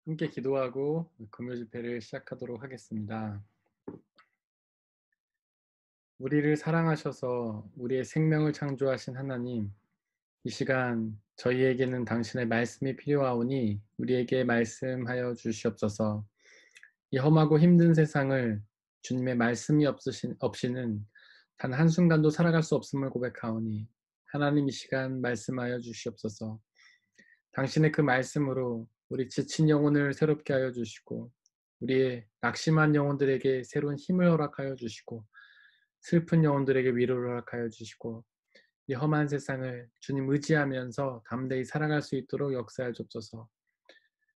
함께 기도하고 금요 집회를 시작하도록 하겠습니다. 우리를 사랑하셔서 우리의 생명을 창조하신 하나님, 이 시간 저희에게는 당신의 말씀이 필요하오니 우리에게 말씀하여 주시옵소서. 이 험하고 힘든 세상을 주님의 말씀이 없이는 단 한순간도 살아갈 수 없음을 고백하오니 하나님 이 시간 말씀하여 주시옵소서. 당신의 그 말씀으로 우리 지친 영혼을 새롭게 하여 주시고 우리의 낙심한 영혼들에게 새로운 힘을 허락하여 주시고 슬픈 영혼들에게 위로를 허락하여 주시고 이 험한 세상을 주님 의지하면서 담대히 살아갈 수 있도록 역사해 주옵소서.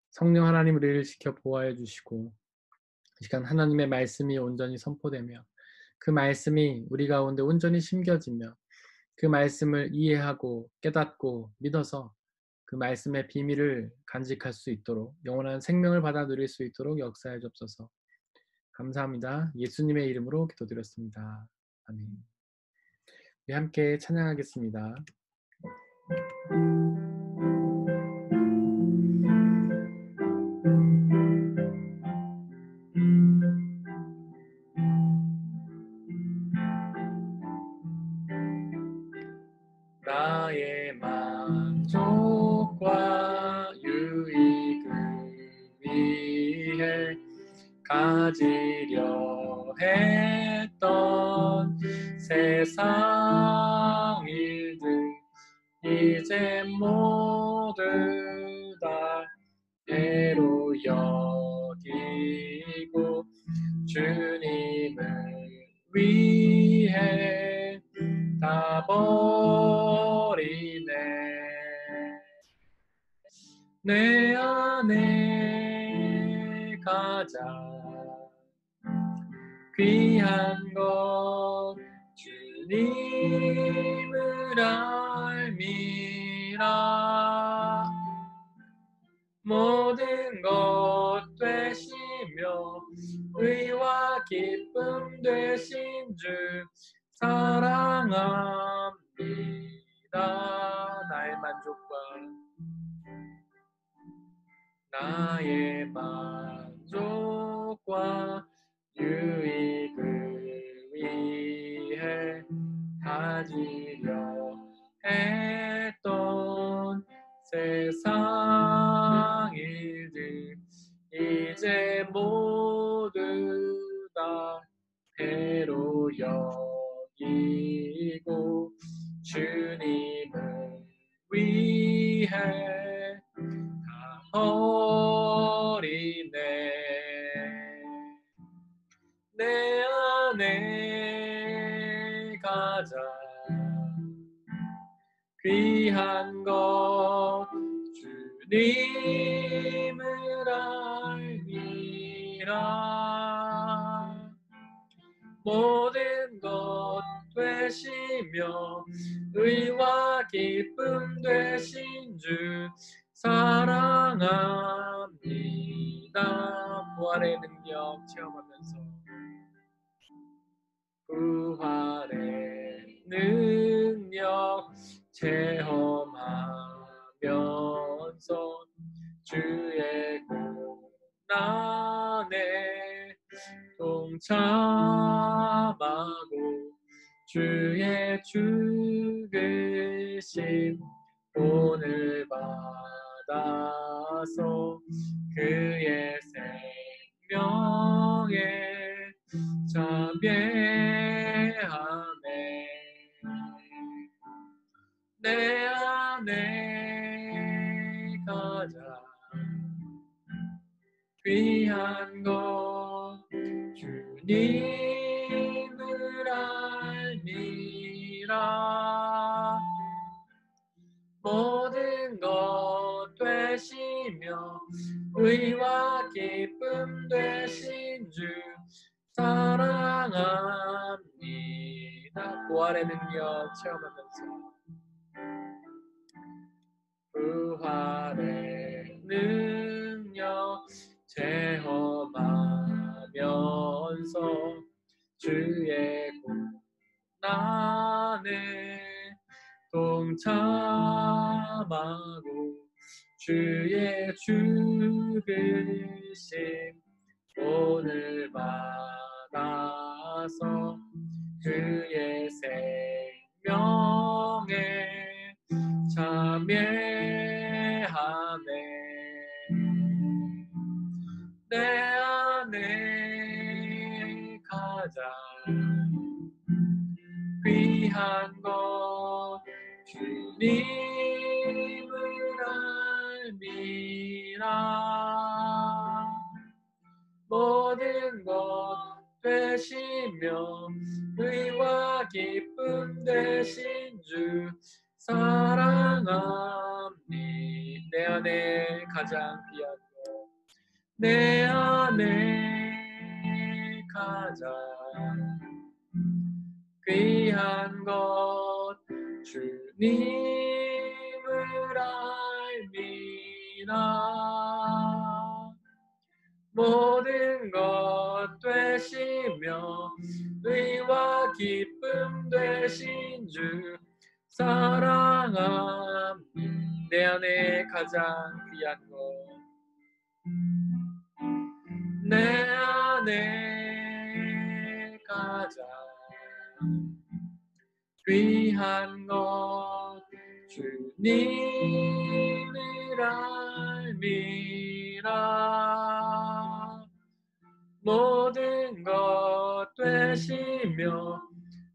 성령 하나님 우리를 지켜 보호하여 주시고 이 시간 하나님의 말씀이 온전히 선포되며 그 말씀이 우리 가운데 온전히 심겨지며 그 말씀을 이해하고 깨닫고 믿어서 그 말씀의 비밀을 간직할 수 있도록 영원한 생명을 받아 누릴 수 있도록 역사해 주옵소서. 감사합니다. 예수님의 이름으로 기도드렸습니다. 아멘. 우리 함께 찬양하겠습니다. 나의 만족과 유익을 위해 가지려 했던 세상 일들 이제 모두 다 배로 여기고 주님을 위해 다 버리네. 내 안에 가장 귀한 것 주님을 알미라. 모든 것 되시며 의와 기쁨 되신 주 사랑합니다. 나의 만족과 유익을 위해 가지려 했던 세상 일들 이제 모두 다 배로 여기고 주님을 위해 다 버리네. 내 안에 가장 귀한 것 주님을 알미라. 모든 것 되시며 의와 기쁨 되신 주 사랑합니다. 부활의 능력 체험하면서 부활의 능력 체험하면서 주의 고난에 동참하고 주의 죽으심 오늘 받아서 그의 생명에 자배하네. 내 안에 가장 귀한 것 주님을 알미라. 모든 것 되시며 의와 기쁨 되신 주 사랑합니다. 부활의 능력 체험하면서 부활의 능력 체험하면서 주의 고난에 동참하고 주의 죽으심 오늘 받아서 그의 생명에 참여하네. 내 안에 가장 귀한 것 주님을 알미라. 모든 것 되시며 의와 기쁨 되신 주 사랑합니. 내 안에 가장 귀한 것, 내 안에 가장 귀한 것 주님을 알미라. 모든 것 되시며 의와 기쁨 되신 주 사랑합니. 내 안에 가장 귀한 것, 내 안에 가장 귀한 것 주님을 알미라. 모든 것 되시며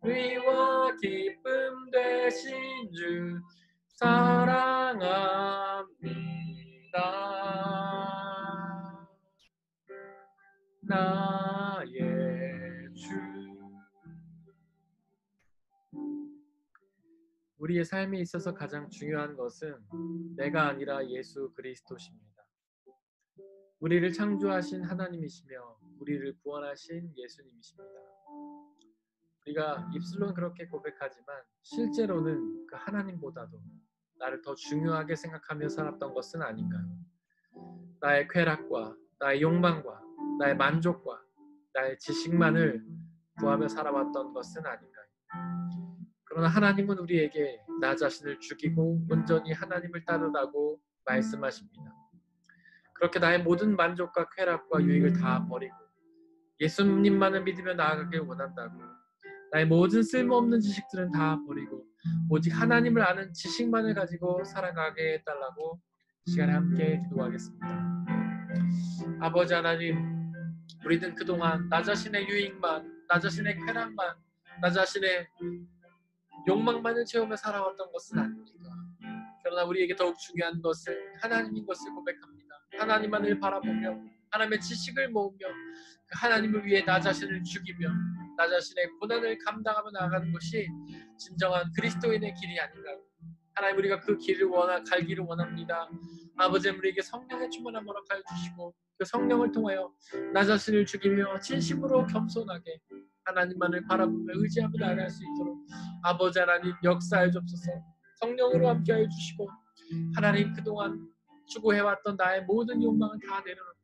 의와 기쁨 되신 주 사랑합니다. 나의 주. 우리의 삶에 있어서 가장 중요한 것은 내가 아니라 예수 그리스도십니다. 우리를 창조하신 하나님이시며 우리를 구원하신 예수님이십니다. 우리가 입술로는 그렇게 고백하지만 실제로는 그 하나님보다도 나를 더 중요하게 생각하며 살았던 것은 아닌가요? 나의 쾌락과 나의 욕망과 나의 만족과 나의 지식만을 구하며 살아왔던 것은 아닌가요? 그러나 하나님은 우리에게 나 자신을 죽이고 온전히 하나님을 따르라고 말씀하십니다. 그렇게 나의 모든 만족과 쾌락과 유익을 다 버리고 예수님만을 믿으며 나아가길 원한다고, 나의 모든 쓸모없는 지식들은 다 버리고 오직 하나님을 아는 지식만을 가지고 살아가게 해달라고 시간에 함께 기도하겠습니다. 아버지 하나님, 우리는 그동안 나 자신의 유익만, 나 자신의 쾌락만, 나 자신의 욕망만을 채우며 살아왔던 것은 아닙니까? 그러나 우리에게 더욱 중요한 것은 하나님인 것을 고백합니다. 하나님만을 바라보며 하나님의 지식을 모으며 그 하나님을 위해 나 자신을 죽이며 나 자신의 고난을 감당하며 나아가는 것이 진정한 그리스도인의 길이 아닌가요? 하나님, 우리가 그 길을 갈기를 원합니다. 아버지, 우리에게 성령의 충만함 허락하여 주시고 그 성령을 통하여 나 자신을 죽이며 진심으로 겸손하게 하나님만을 바라보며 의지하며 나아갈 수 있도록 아버지 하나님 역사해 주옵소서. 성령으로 함께하여 주시고 하나님, 그동안 추구해왔던 나의 모든 욕망을 다 내려놓고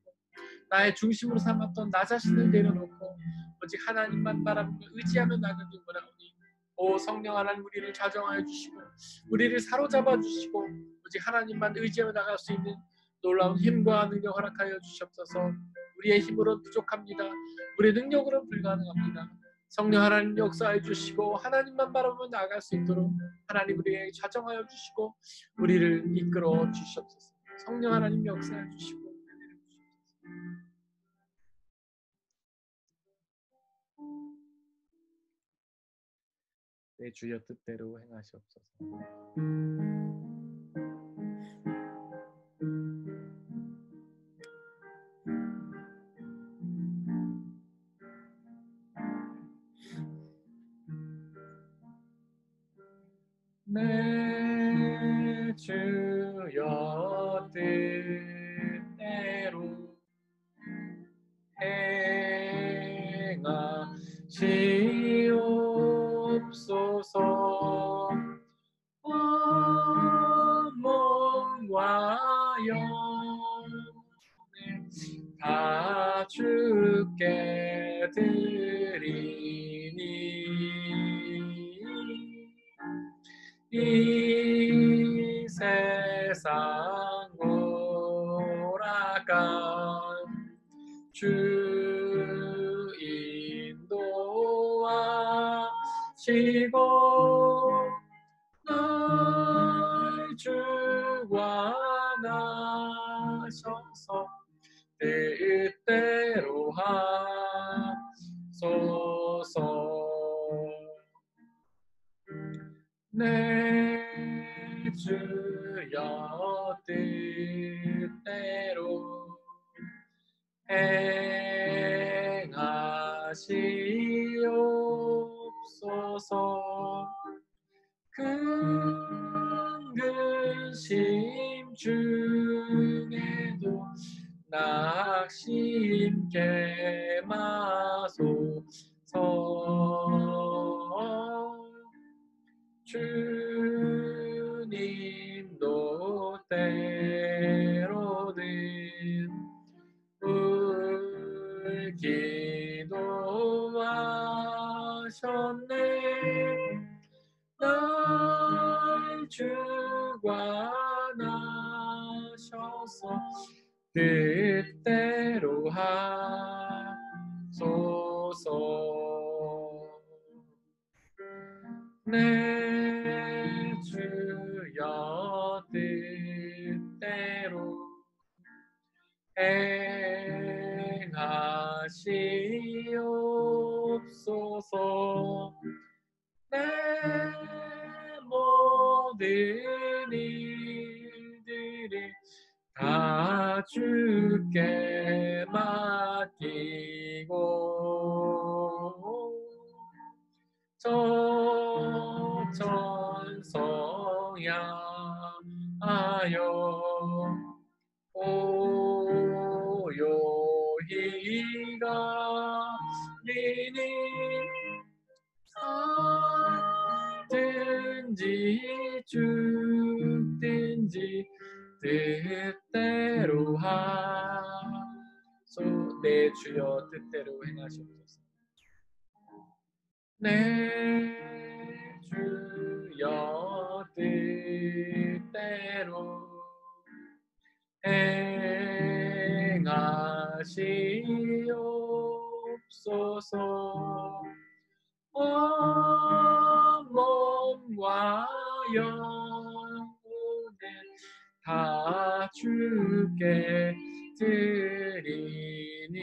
나의 중심으로 삼았던 나 자신을 내려놓고 오직 하나님만 바라보며 의지하며 나가길 원하오니, 오 성령 하나님, 우리를 좌정하여 주시고 우리를 사로잡아 주시고 오직 하나님만 의지하며 나갈 수 있는 놀라운 힘과 능력 허락하여 주시옵소서. 우리의 힘으로는 부족합니다. 우리의 능력으로는 불가능합니다. 성령 하나님 역사해 주시고 하나님만 바라보며 나아갈 수 있도록 하나님 우리에게 좌정하여 주시고 우리를 이끌어 주시옵소서. 성령 하나님 역사해 주시고 은혜를 주시옵소서. 내 주여 뜻대로 행하시옵소서. 내 주여 뜻대로 행하시옵소서. 온 몸과 영혼을 다 주께 드리니 이 세상 주 인도하시고 날 주관하셔서 뜻대로 하소서. 내 주여 뜻대로 행하시옵소서. 큰 근심 중에도 낙심케 마소서. 주님도 때로는 기도하셨네. 날 주관하셔서 뜻대로 하소서. 내 주여 뜻대로 행하시옵소서. 내 모든 일들이 다 주께 맡기고 천성 향하여 고요히 가리니 살든지 죽든지 뜻대로 내 주여 뜻대로 행하시옵소서. 내 주여 뜻대로 행하시옵소서. 몸과 영혼을 다 주께 드리니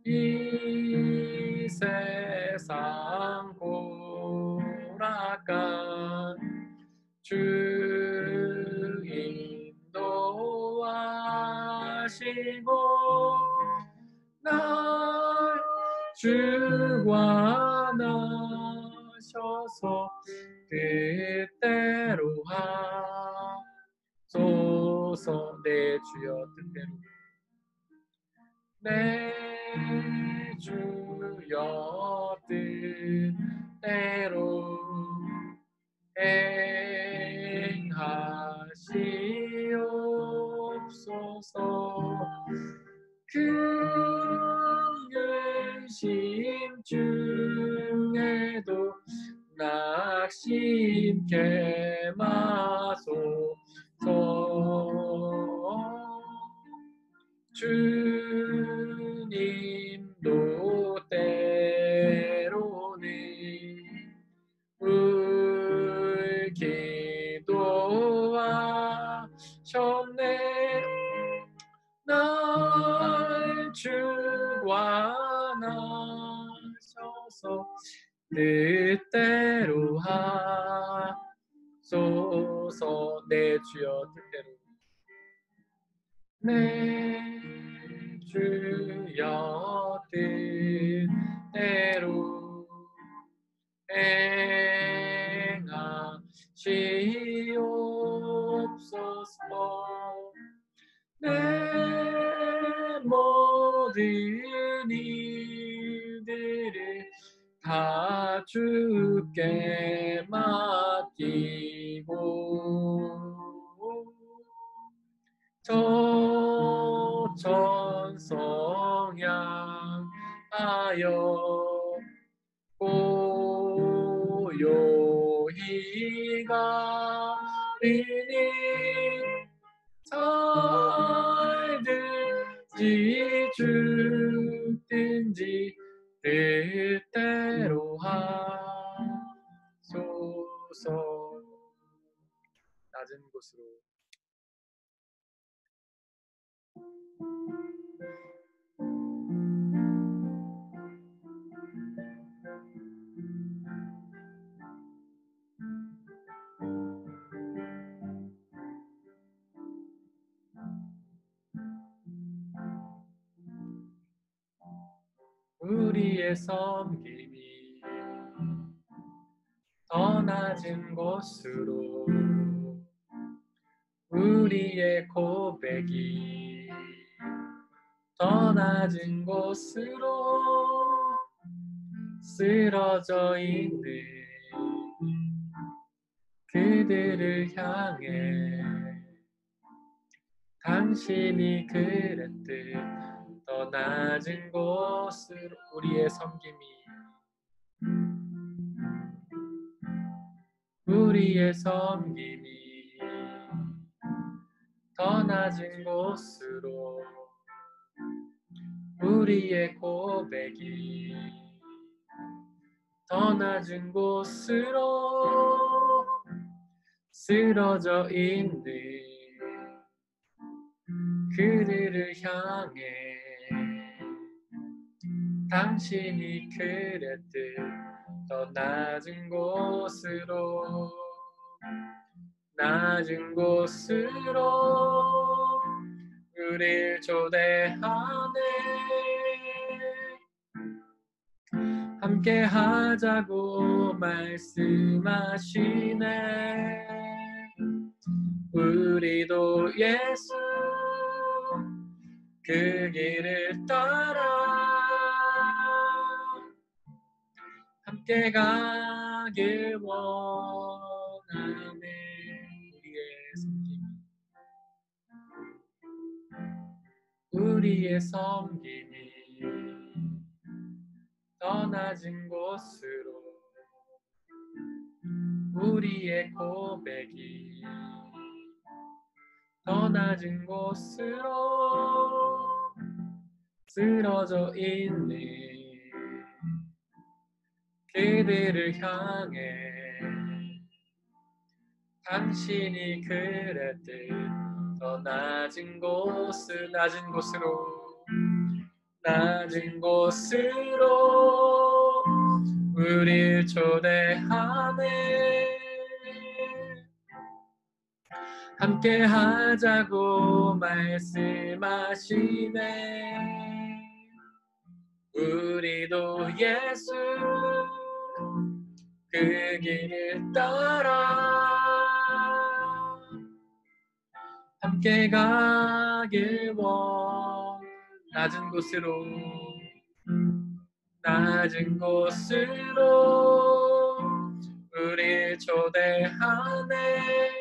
이 세상 고락한 주 인도하시고 날 주관하셔서 뜻대로 하소서. 내 주여 뜻대로 내 주여 뜻대로 행하시옵소서. 큰 근심 중에도 낙심케 마소서. 주님도 때로는 기도하셨네. 날 주관하셔서 뜻대로 하소서. 내 주여 뜻대로 내 주여 뜻대로 행하시옵소서. 내 모든 일들을 다 주께 맡기고 천성 향하여 고요히 가리니 살든지 죽든지 뜻대로 하소서. 낮은 곳으로. 우리의 섬김이 더 낮은 곳으로, 우리의 고백이 더 낮은 곳으로 쓰러져 있는 그들을 향해 당신이 그랬듯 더 낮은 곳으로. 우리의 섬김이, 우리의 섬김이 더 낮은 곳으로, 우리의 고백이 더 낮은 곳으로 쓰러져 있는 그들을 향해 당신이 그랬듯 더 낮은 곳으로, 낮은 곳으로 우릴 초대하네. 함께 하자고 말씀하시네. 우리도 예수 그 길을 따라 함께 가길 원하네. 우리의 섬김이 더 낮은 곳으로, 우리의 고백이 더 낮은 곳으로 쓰러져 있는 그들을 향해 당신이 그랬듯 더 낮은 곳을, 낮은 곳으로, 낮은 곳으로 우릴 초대하네. 함께 하자고 말씀하시네. 우리도 예수 그 길을 따라 함께 가길 낮은 곳으로, 낮은 곳으로 우릴 초대하네.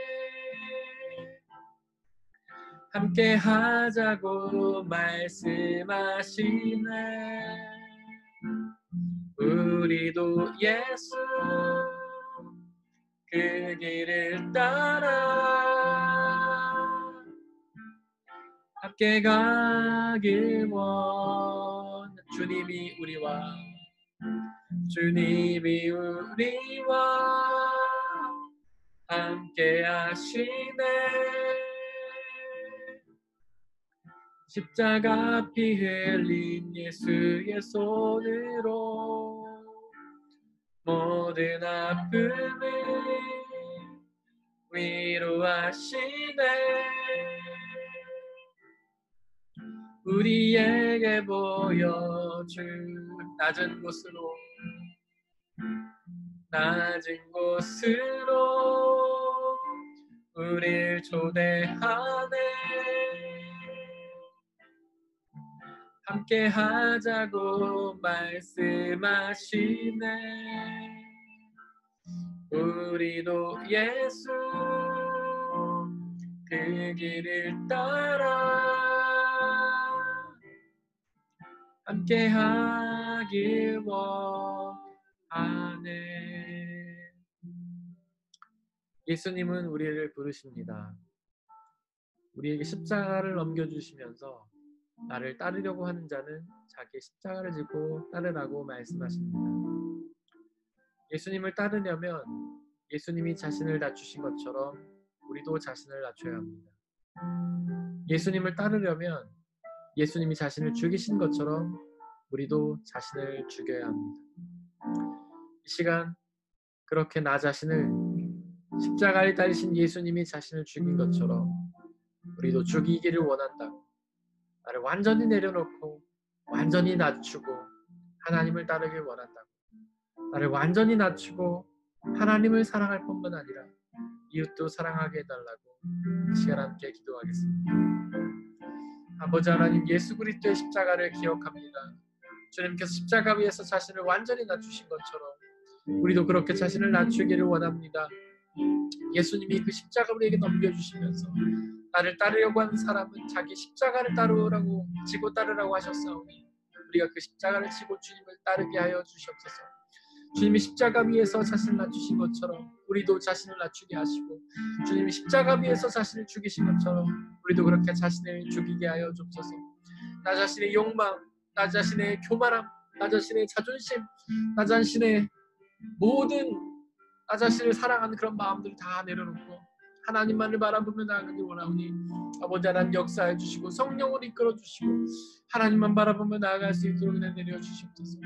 함께 하자고 말씀하시네. 우리도 예수 그 길을 따라 함께 가길 주님이 우리와, 주님이 우리와 함께 하시네. 십자가 피 흘린 예수의 손으로 모든 아픔을 위로하시네. 우리에게 보여준 낮은 곳으로, 낮은 곳으로 우릴 초대하네. 함께 하자고 말씀하시네. 우리도 예수 그 길을 따라 함께 하길 원하네. 예수님은 우리를 부르십니다. 우리에게 십자가를 넘겨주시면서 나를 따르려고 하는 자는 자기의 십자가를 지고 따르라고 말씀하십니다. 예수님을 따르려면 예수님이 자신을 낮추신 것처럼 우리도 자신을 낮춰야 합니다. 예수님을 따르려면 예수님이 자신을 죽이신 것처럼 우리도 자신을 죽여야 합니다. 이 시간 그렇게 나 자신을 십자가에 달리신 예수님이 자신을 죽인 것처럼 우리도 죽이기를 원한다고, 나를 완전히 내려놓고 완전히 낮추고 하나님을 따르길 원한다고, 나를 완전히 낮추고 하나님을 사랑할 뿐만 아니라 이웃도 사랑하게 해달라고 이 시간 함께 기도하겠습니다. 아버지 하나님, 예수 그리스도의 십자가를 기억합니다. 주님께서 십자가 위에서 자신을 완전히 낮추신 것처럼 우리도 그렇게 자신을 낮추기를 원합니다. 예수님이 그 십자가 우리에게 넘겨주시면서 나를 따르려고 하는 사람은 자기 십자가를 따르라고, 지고 따르라고 하셨사오니 우리가 그 십자가를 지고 주님을 따르게 하여 주시옵소서. 주님이 십자가 위에서 자신을 낮추신 것처럼 우리도 자신을 낮추게 하시고, 주님이 십자가 위에서 자신을 죽이신 것처럼 우리도 그렇게 자신을 죽이게 하여 주옵소서. 나 자신의 욕망, 나 자신의 교만함, 나 자신의 자존심, 나 자신의 모든 나 자신을 사랑하는 그런 마음들을 다 내려놓고 하나님만을 바라보며 나아가길 원하오니 아버지 하나님 역사해 주시고 성령으로 이끌어 주시고 하나님만 바라보며 나아갈 수 있도록 내려 주시옵소서.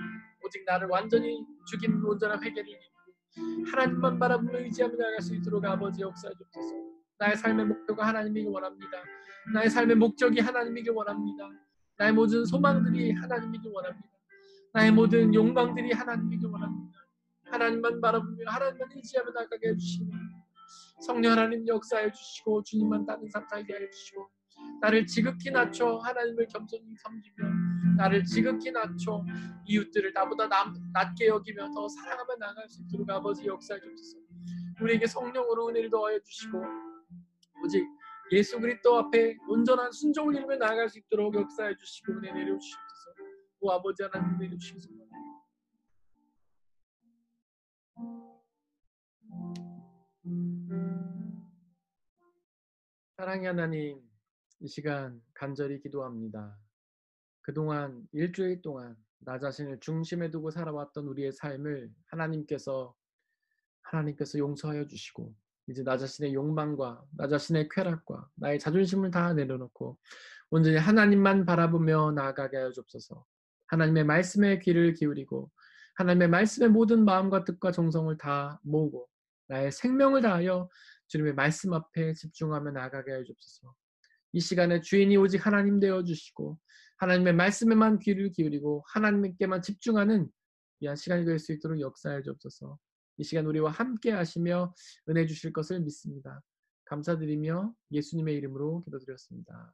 오직 나를 완전히 죽인 온전한 회개를 이루고 하나님만 바라보며 의지하며 나아갈 수 있도록 아버지 역사해 주옵소서. 나의 삶의 목표가 하나님이길 원합니다. 나의 삶의 목적이 하나님이길 원합니다. 나의 모든 소망들이 하나님이길 원합니다. 나의 모든 욕망들이 하나님이길 원합니다. 하나님만 바라보며 하나님만 의지하며 나아가게 해주시고 성령 하나님 역사해 주시고 주님만 따른 삶 살게 해주시고 나를 지극히 낮춰 하나님을 겸손히 섬기며 나를 지극히 낮춰 이웃들을 나보다 낮게 여기며 더 사랑하며 나아갈 수 있도록 아버지 역사해 주옵소서. 우리에게 성령으로 은혜를 더하여 주시고 오직 예수 그리스도 앞에 온전한 순종을 이루며 나아갈 수 있도록 역사해 주시고 은혜 내려 주시옵소서. 오 아버지 하나님 내려 주시옵소서. 사랑의 하나님, 이 시간 간절히 기도합니다. 그동안 일주일 동안 나 자신을 중심에 두고 살아왔던 우리의 삶을 하나님께서 용서하여 주시고 이제 나 자신의 욕망과 나 자신의 쾌락과 나의 자존심을 다 내려놓고 온전히 하나님만 바라보며 나아가게 하여 주옵소서. 하나님의 말씀에 귀를 기울이고 하나님의 말씀의 모든 마음과 뜻과 정성을 다 모으고 나의 생명을 다하여 주님의 말씀 앞에 집중하며 나아가게 하여 주옵소서. 이 시간에 주인이 오직 하나님 되어 주시고 하나님의 말씀에만 귀를 기울이고 하나님께만 집중하는 귀한 시간이 될 수 있도록 역사해 주옵소서. 이 시간 우리와 함께 하시며 은혜 주실 것을 믿습니다. 감사드리며 예수님의 이름으로 기도드렸습니다.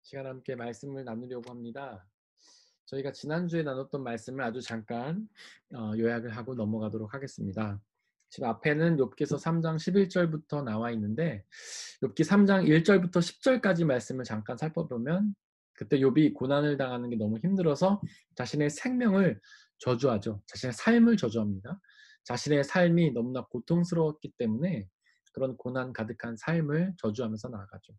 시간 함께 말씀을 나누려고 합니다. 저희가 지난주에 나눴던 말씀을 아주 잠깐 요약을 하고 넘어가도록 하겠습니다. 지금 앞에는 욥기서 3장 11절부터 나와 있는데 욥기 3장 1절부터 10절까지 말씀을 잠깐 살펴보면 그때 욥이 고난을 당하는 게 너무 힘들어서 자신의 생명을 저주하죠. 자신의 삶을 저주합니다. 자신의 삶이 너무나 고통스러웠기 때문에 그런 고난 가득한 삶을 저주하면서 나아가죠.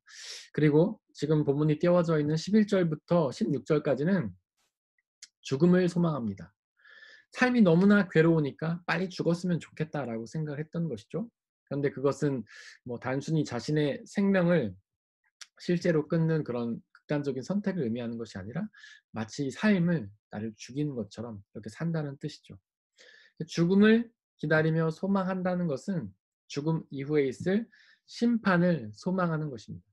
그리고 지금 본문이 띄워져 있는 11절부터 16절까지는 죽음을 소망합니다. 삶이 너무나 괴로우니까 빨리 죽었으면 좋겠다라고 생각했던 것이죠. 그런데 그것은 뭐 단순히 자신의 생명을 실제로 끊는 그런 극단적인 선택을 의미하는 것이 아니라 마치 삶을 나를 죽이는 것처럼 이렇게 산다는 뜻이죠. 죽음을 기다리며 소망한다는 것은 죽음 이후에 있을 심판을 소망하는 것입니다.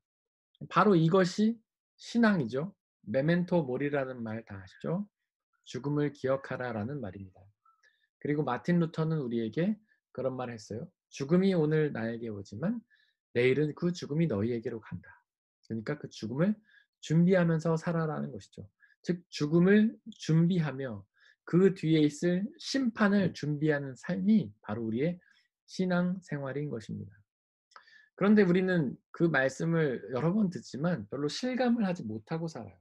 바로 이것이 신앙이죠. 메멘토 모리라는 말 다 아시죠? 죽음을 기억하라라는 말입니다. 그리고 마틴 루터는 우리에게 그런 말을 했어요. 죽음이 오늘 나에게 오지만 내일은 그 죽음이 너희에게로 간다. 그러니까 그 죽음을 준비하면서 살아라는 것이죠. 즉 죽음을 준비하며 그 뒤에 있을 심판을 준비하는 삶이 바로 우리의 신앙 생활인 것입니다. 그런데 우리는 그 말씀을 여러 번 듣지만 별로 실감을 하지 못하고 살아요.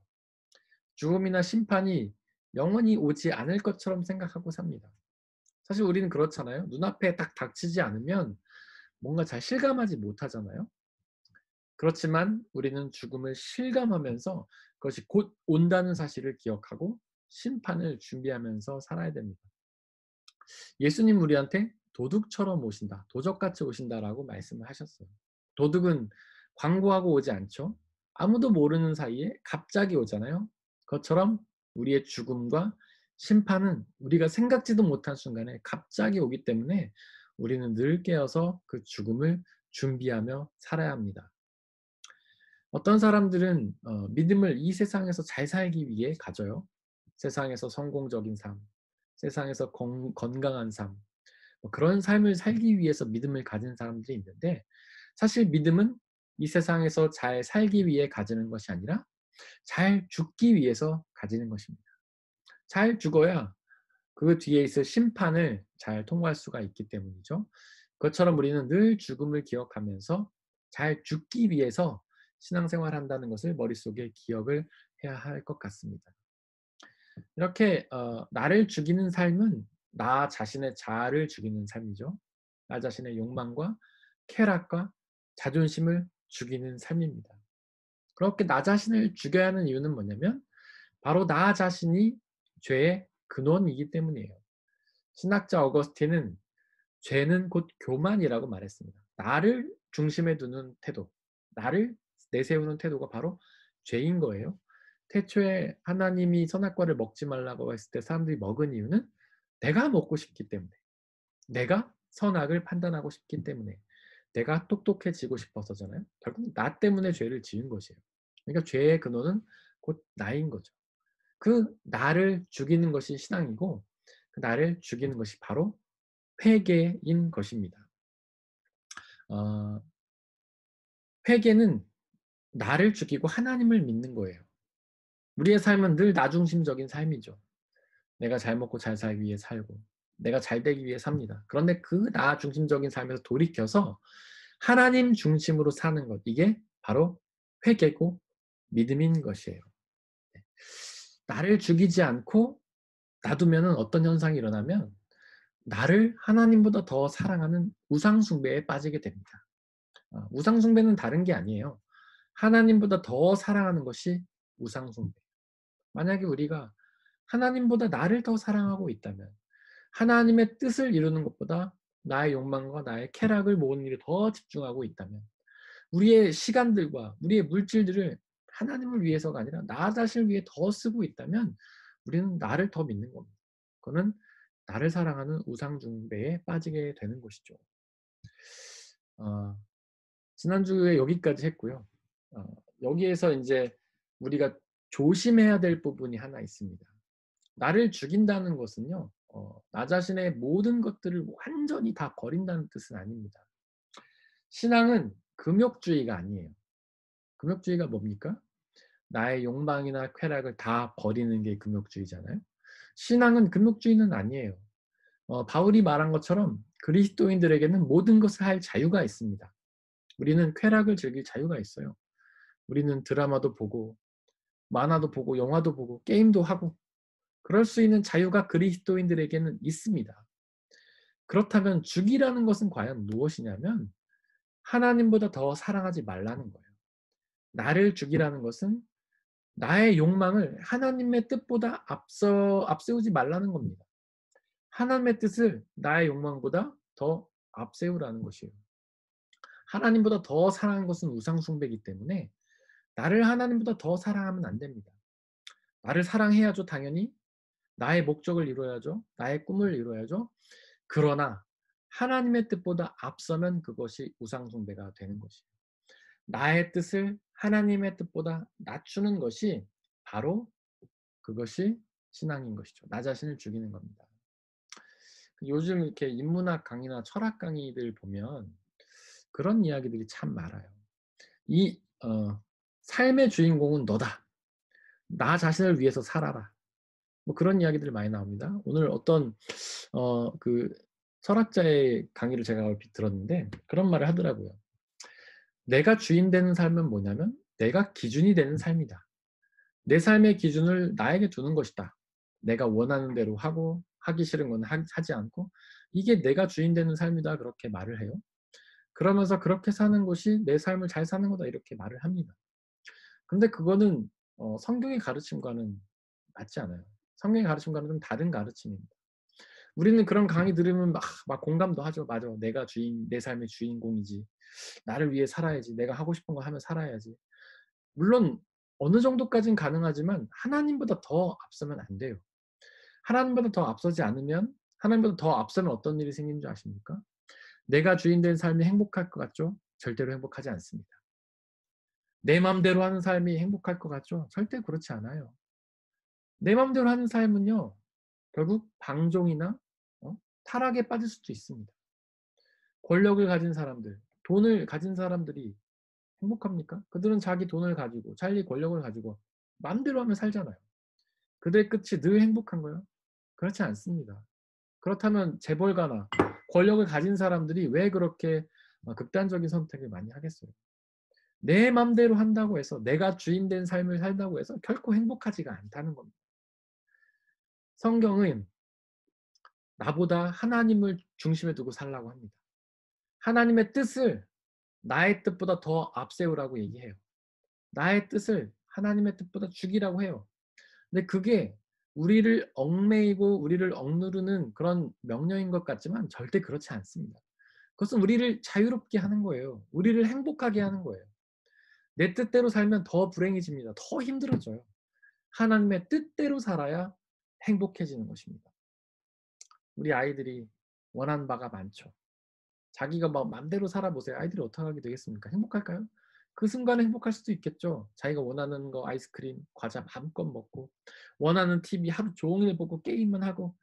죽음이나 심판이 영원히 오지 않을 것처럼 생각하고 삽니다. 사실 우리는 그렇잖아요. 눈앞에 딱 닥치지 않으면 뭔가 잘 실감하지 못하잖아요. 그렇지만 우리는 죽음을 실감하면서 그것이 곧 온다는 사실을 기억하고 심판을 준비하면서 살아야 됩니다. 예수님 우리한테 도둑처럼 오신다, 도적같이 오신다라고 말씀을 하셨어요. 도둑은 광고하고 오지 않죠. 아무도 모르는 사이에 갑자기 오잖아요. 그것처럼 우리의 죽음과 심판은 우리가 생각지도 못한 순간에 갑자기 오기 때문에 우리는 늘 깨어서 그 죽음을 준비하며 살아야 합니다. 어떤 사람들은 믿음을 이 세상에서 잘 살기 위해 가져요. 세상에서 성공적인 삶, 세상에서 건강한 삶, 뭐 그런 삶을 살기 위해서 믿음을 가진 사람들이 있는데, 사실 믿음은 이 세상에서 잘 살기 위해 가지는 것이 아니라 잘 죽기 위해서 가지는 것입니다. 잘 죽어야 그 뒤에 있을 심판을 잘 통과할 수가 있기 때문이죠. 그것처럼 우리는 늘 죽음을 기억하면서 잘 죽기 위해서 신앙생활한다는 것을 머릿속에 기억을 해야 할 것 같습니다. 이렇게 나를 죽이는 삶은 나 자신의 자아를 죽이는 삶이죠. 나 자신의 욕망과 쾌락과 자존심을 죽이는 삶입니다. 그렇게 나 자신을 죽여야 하는 이유는 뭐냐면 바로 나 자신이 죄의 근원이기 때문이에요. 신학자 어거스틴은 죄는 곧 교만이라고 말했습니다. 나를 중심에 두는 태도, 나를 내세우는 태도가 바로 죄인 거예요. 태초에 하나님이 선악과를 먹지 말라고 했을 때 사람들이 먹은 이유는 내가 먹고 싶기 때문에, 내가 선악을 판단하고 싶기 때문에, 내가 똑똑해지고 싶어서잖아요. 결국 나 때문에 죄를 지은 것이에요. 그러니까 죄의 근원은 곧 나인 거죠. 그 나를 죽이는 것이 신앙이고, 그 나를 죽이는 것이 바로 회개인 것입니다. 어, 회개는 나를 죽이고 하나님을 믿는 거예요. 우리의 삶은 늘 나 중심적인 삶이죠. 내가 잘 먹고 잘 살기 위해 살고, 내가 잘 되기 위해 삽니다. 그런데 그 나 중심적인 삶에서 돌이켜서 하나님 중심으로 사는 것, 이게 바로 회개고 믿음인 것이에요. 네. 나를 죽이지 않고 놔두면 어떤 현상이 일어나면 나를 하나님보다 더 사랑하는 우상숭배에 빠지게 됩니다. 우상숭배는 다른 게 아니에요. 하나님보다 더 사랑하는 것이 우상숭배. 만약에 우리가 하나님보다 나를 더 사랑하고 있다면, 하나님의 뜻을 이루는 것보다 나의 욕망과 나의 쾌락을 모으는 일에 더 집중하고 있다면, 우리의 시간들과 우리의 물질들을 하나님을 위해서가 아니라 나 자신을 위해 더 쓰고 있다면 우리는 나를 더 믿는 겁니다. 그거는 나를 사랑하는 우상숭배에 빠지게 되는 것이죠. 어, 지난주에 여기까지 했고요. 어, 여기에서 이제 우리가 조심해야 될 부분이 하나 있습니다. 나를 죽인다는 것은요, 나 자신의 모든 것들을 완전히 다 버린다는 뜻은 아닙니다. 신앙은 금욕주의가 아니에요. 금욕주의가 뭡니까? 나의 욕망이나 쾌락을 다 버리는 게 금욕주의잖아요. 신앙은 금욕주의는 아니에요. 바울이 말한 것처럼 그리스도인들에게는 모든 것을 할 자유가 있습니다. 우리는 쾌락을 즐길 자유가 있어요. 우리는 드라마도 보고, 만화도 보고, 영화도 보고, 게임도 하고, 그럴 수 있는 자유가 그리스도인들에게는 있습니다. 그렇다면 죽이라는 것은 과연 무엇이냐면 하나님보다 더 사랑하지 말라는 거예요. 나를 죽이라는 것은 나의 욕망을 하나님의 뜻보다 앞세우지 말라는 겁니다. 하나님의 뜻을 나의 욕망보다 더 앞세우라는 것이에요. 하나님보다 더 사랑하는 것은 우상숭배이기 때문에 나를 하나님보다 더 사랑하면 안 됩니다. 나를 사랑해야죠, 당연히. 나의 목적을 이루어야죠. 나의 꿈을 이루어야죠. 그러나 하나님의 뜻보다 앞서면 그것이 우상숭배가 되는 것이에요. 나의 뜻을 하나님의 뜻보다 낮추는 것이 바로 그것이 신앙인 것이죠. 나 자신을 죽이는 겁니다. 요즘 이렇게 인문학 강의나 철학 강의들 보면 그런 이야기들이 참 많아요. 이 삶의 주인공은 너다. 나 자신을 위해서 살아라. 뭐 그런 이야기들이 많이 나옵니다. 오늘 어떤 그 철학자의 강의를 제가 얼핏 들었는데 그런 말을 하더라고요. 내가 주인 되는 삶은 뭐냐면 내가 기준이 되는 삶이다. 내 삶의 기준을 나에게 두는 것이다. 내가 원하는 대로 하고 하기 싫은 건 하지 않고 이게 내가 주인 되는 삶이다. 그렇게 말을 해요. 그러면서 그렇게 사는 것이 내 삶을 잘 사는 거다 이렇게 말을 합니다. 근데 그거는 성경의 가르침과는 맞지 않아요. 성경의 가르침과는 좀 다른 가르침입니다. 우리는 그런 강의 들으면 막 공감도 하죠. 맞아. 내가 내 삶의 주인공이지. 나를 위해 살아야지. 내가 하고 싶은 거 하면 살아야지. 물론 어느 정도까지는 가능하지만 하나님보다 더 앞서면 안 돼요. 하나님보다 더 앞서지 않으면 하나님보다 더 앞서면 어떤 일이 생기는 줄 아십니까? 내가 주인 된 삶이 행복할 것 같죠? 절대로 행복하지 않습니다. 내 맘대로 하는 삶이 행복할 것 같죠? 절대 그렇지 않아요. 내 맘대로 하는 삶은요. 결국 방종이나 타락에 빠질 수도 있습니다. 권력을 가진 사람들, 돈을 가진 사람들이 행복합니까? 그들은 자기 돈을 가지고 자기 권력을 가지고 맘대로 하면 살잖아요. 그들의 끝이 늘 행복한가요? 그렇지 않습니다. 그렇다면 재벌가나 권력을 가진 사람들이 왜 그렇게 극단적인 선택을 많이 하겠어요? 내 맘대로 한다고 해서 내가 주인 된 삶을 살다고 해서 결코 행복하지가 않다는 겁니다. 성경은 나보다 하나님을 중심에 두고 살라고 합니다. 하나님의 뜻을 나의 뜻보다 더 앞세우라고 얘기해요. 나의 뜻을 하나님의 뜻보다 죽이라고 해요. 근데 그게 우리를 얽매이고 우리를 억누르는 그런 명령인 것 같지만 절대 그렇지 않습니다. 그것은 우리를 자유롭게 하는 거예요. 우리를 행복하게 하는 거예요. 내 뜻대로 살면 더 불행해집니다. 더 힘들어져요. 하나님의 뜻대로 살아야 행복해지는 것입니다. 우리 아이들이 원하는 바가 많죠. 자기가 막 맘대로 살아보세요. 아이들이 어떻게 하게 되겠습니까? 행복할까요? 그 순간에 행복할 수도 있겠죠. 자기가 원하는 거 아이스크림, 과자 마음껏 먹고 원하는 TV 하루 종일 보고 게임만 하고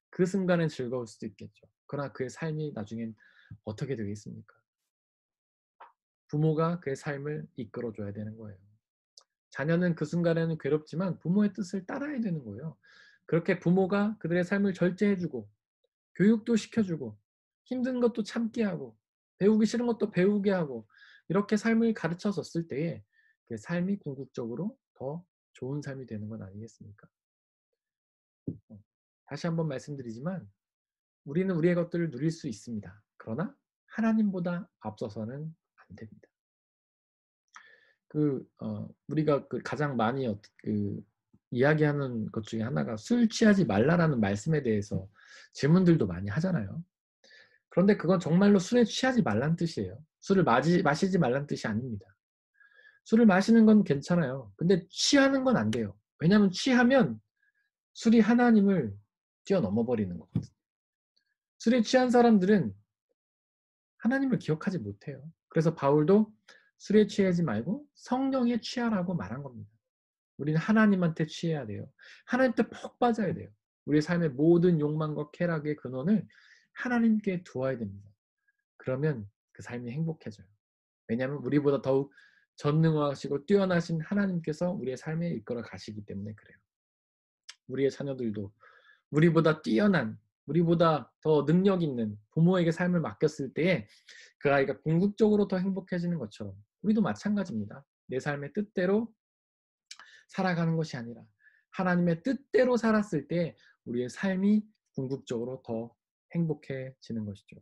그 순간엔 즐거울 수도 있겠죠. 그러나 그의 삶이 나중엔 어떻게 되겠습니까? 부모가 그의 삶을 이끌어줘야 되는 거예요. 자녀는 그 순간에는 괴롭지만 부모의 뜻을 따라야 되는 거예요. 그렇게 부모가 그들의 삶을 절제해주고 교육도 시켜주고 힘든 것도 참게 하고 배우기 싫은 것도 배우게 하고 이렇게 삶을 가르쳐줬을 때에 그 삶이 궁극적으로 더 좋은 삶이 되는 건 아니겠습니까? 다시 한번 말씀드리지만 우리는 우리의 것들을 누릴 수 있습니다. 그러나 하나님보다 앞서서는 안 됩니다. 우리가 가장 많이 이야기하는 것 중에 하나가 술 취하지 말라라는 말씀에 대해서 질문들도 많이 하잖아요. 그런데 그건 정말로 술에 취하지 말란 뜻이에요. 술을 마시지 말란 뜻이 아닙니다. 술을 마시는 건 괜찮아요. 근데 취하는 건 안 돼요. 왜냐하면 취하면 술이 하나님을 뛰어넘어 버리는 거거든요. 술에 취한 사람들은 하나님을 기억하지 못해요. 그래서 바울도 술에 취하지 말고 성령에 취하라고 말한 겁니다. 우리는 하나님한테 취해야 돼요. 하나님께 푹 빠져야 돼요. 우리의 삶의 모든 욕망과 쾌락의 근원을 하나님께 두어야 됩니다. 그러면 그 삶이 행복해져요. 왜냐하면 우리보다 더욱 전능하시고 뛰어나신 하나님께서 우리의 삶에 이끌어 가시기 때문에 그래요. 우리의 자녀들도 우리보다 뛰어난, 우리보다 더 능력 있는 부모에게 삶을 맡겼을 때에 그 아이가 궁극적으로 더 행복해지는 것처럼 우리도 마찬가지입니다. 내 삶의 뜻대로 살아가는 것이 아니라 하나님의 뜻대로 살았을 때 우리의 삶이 궁극적으로 더 행복해지는 것이죠.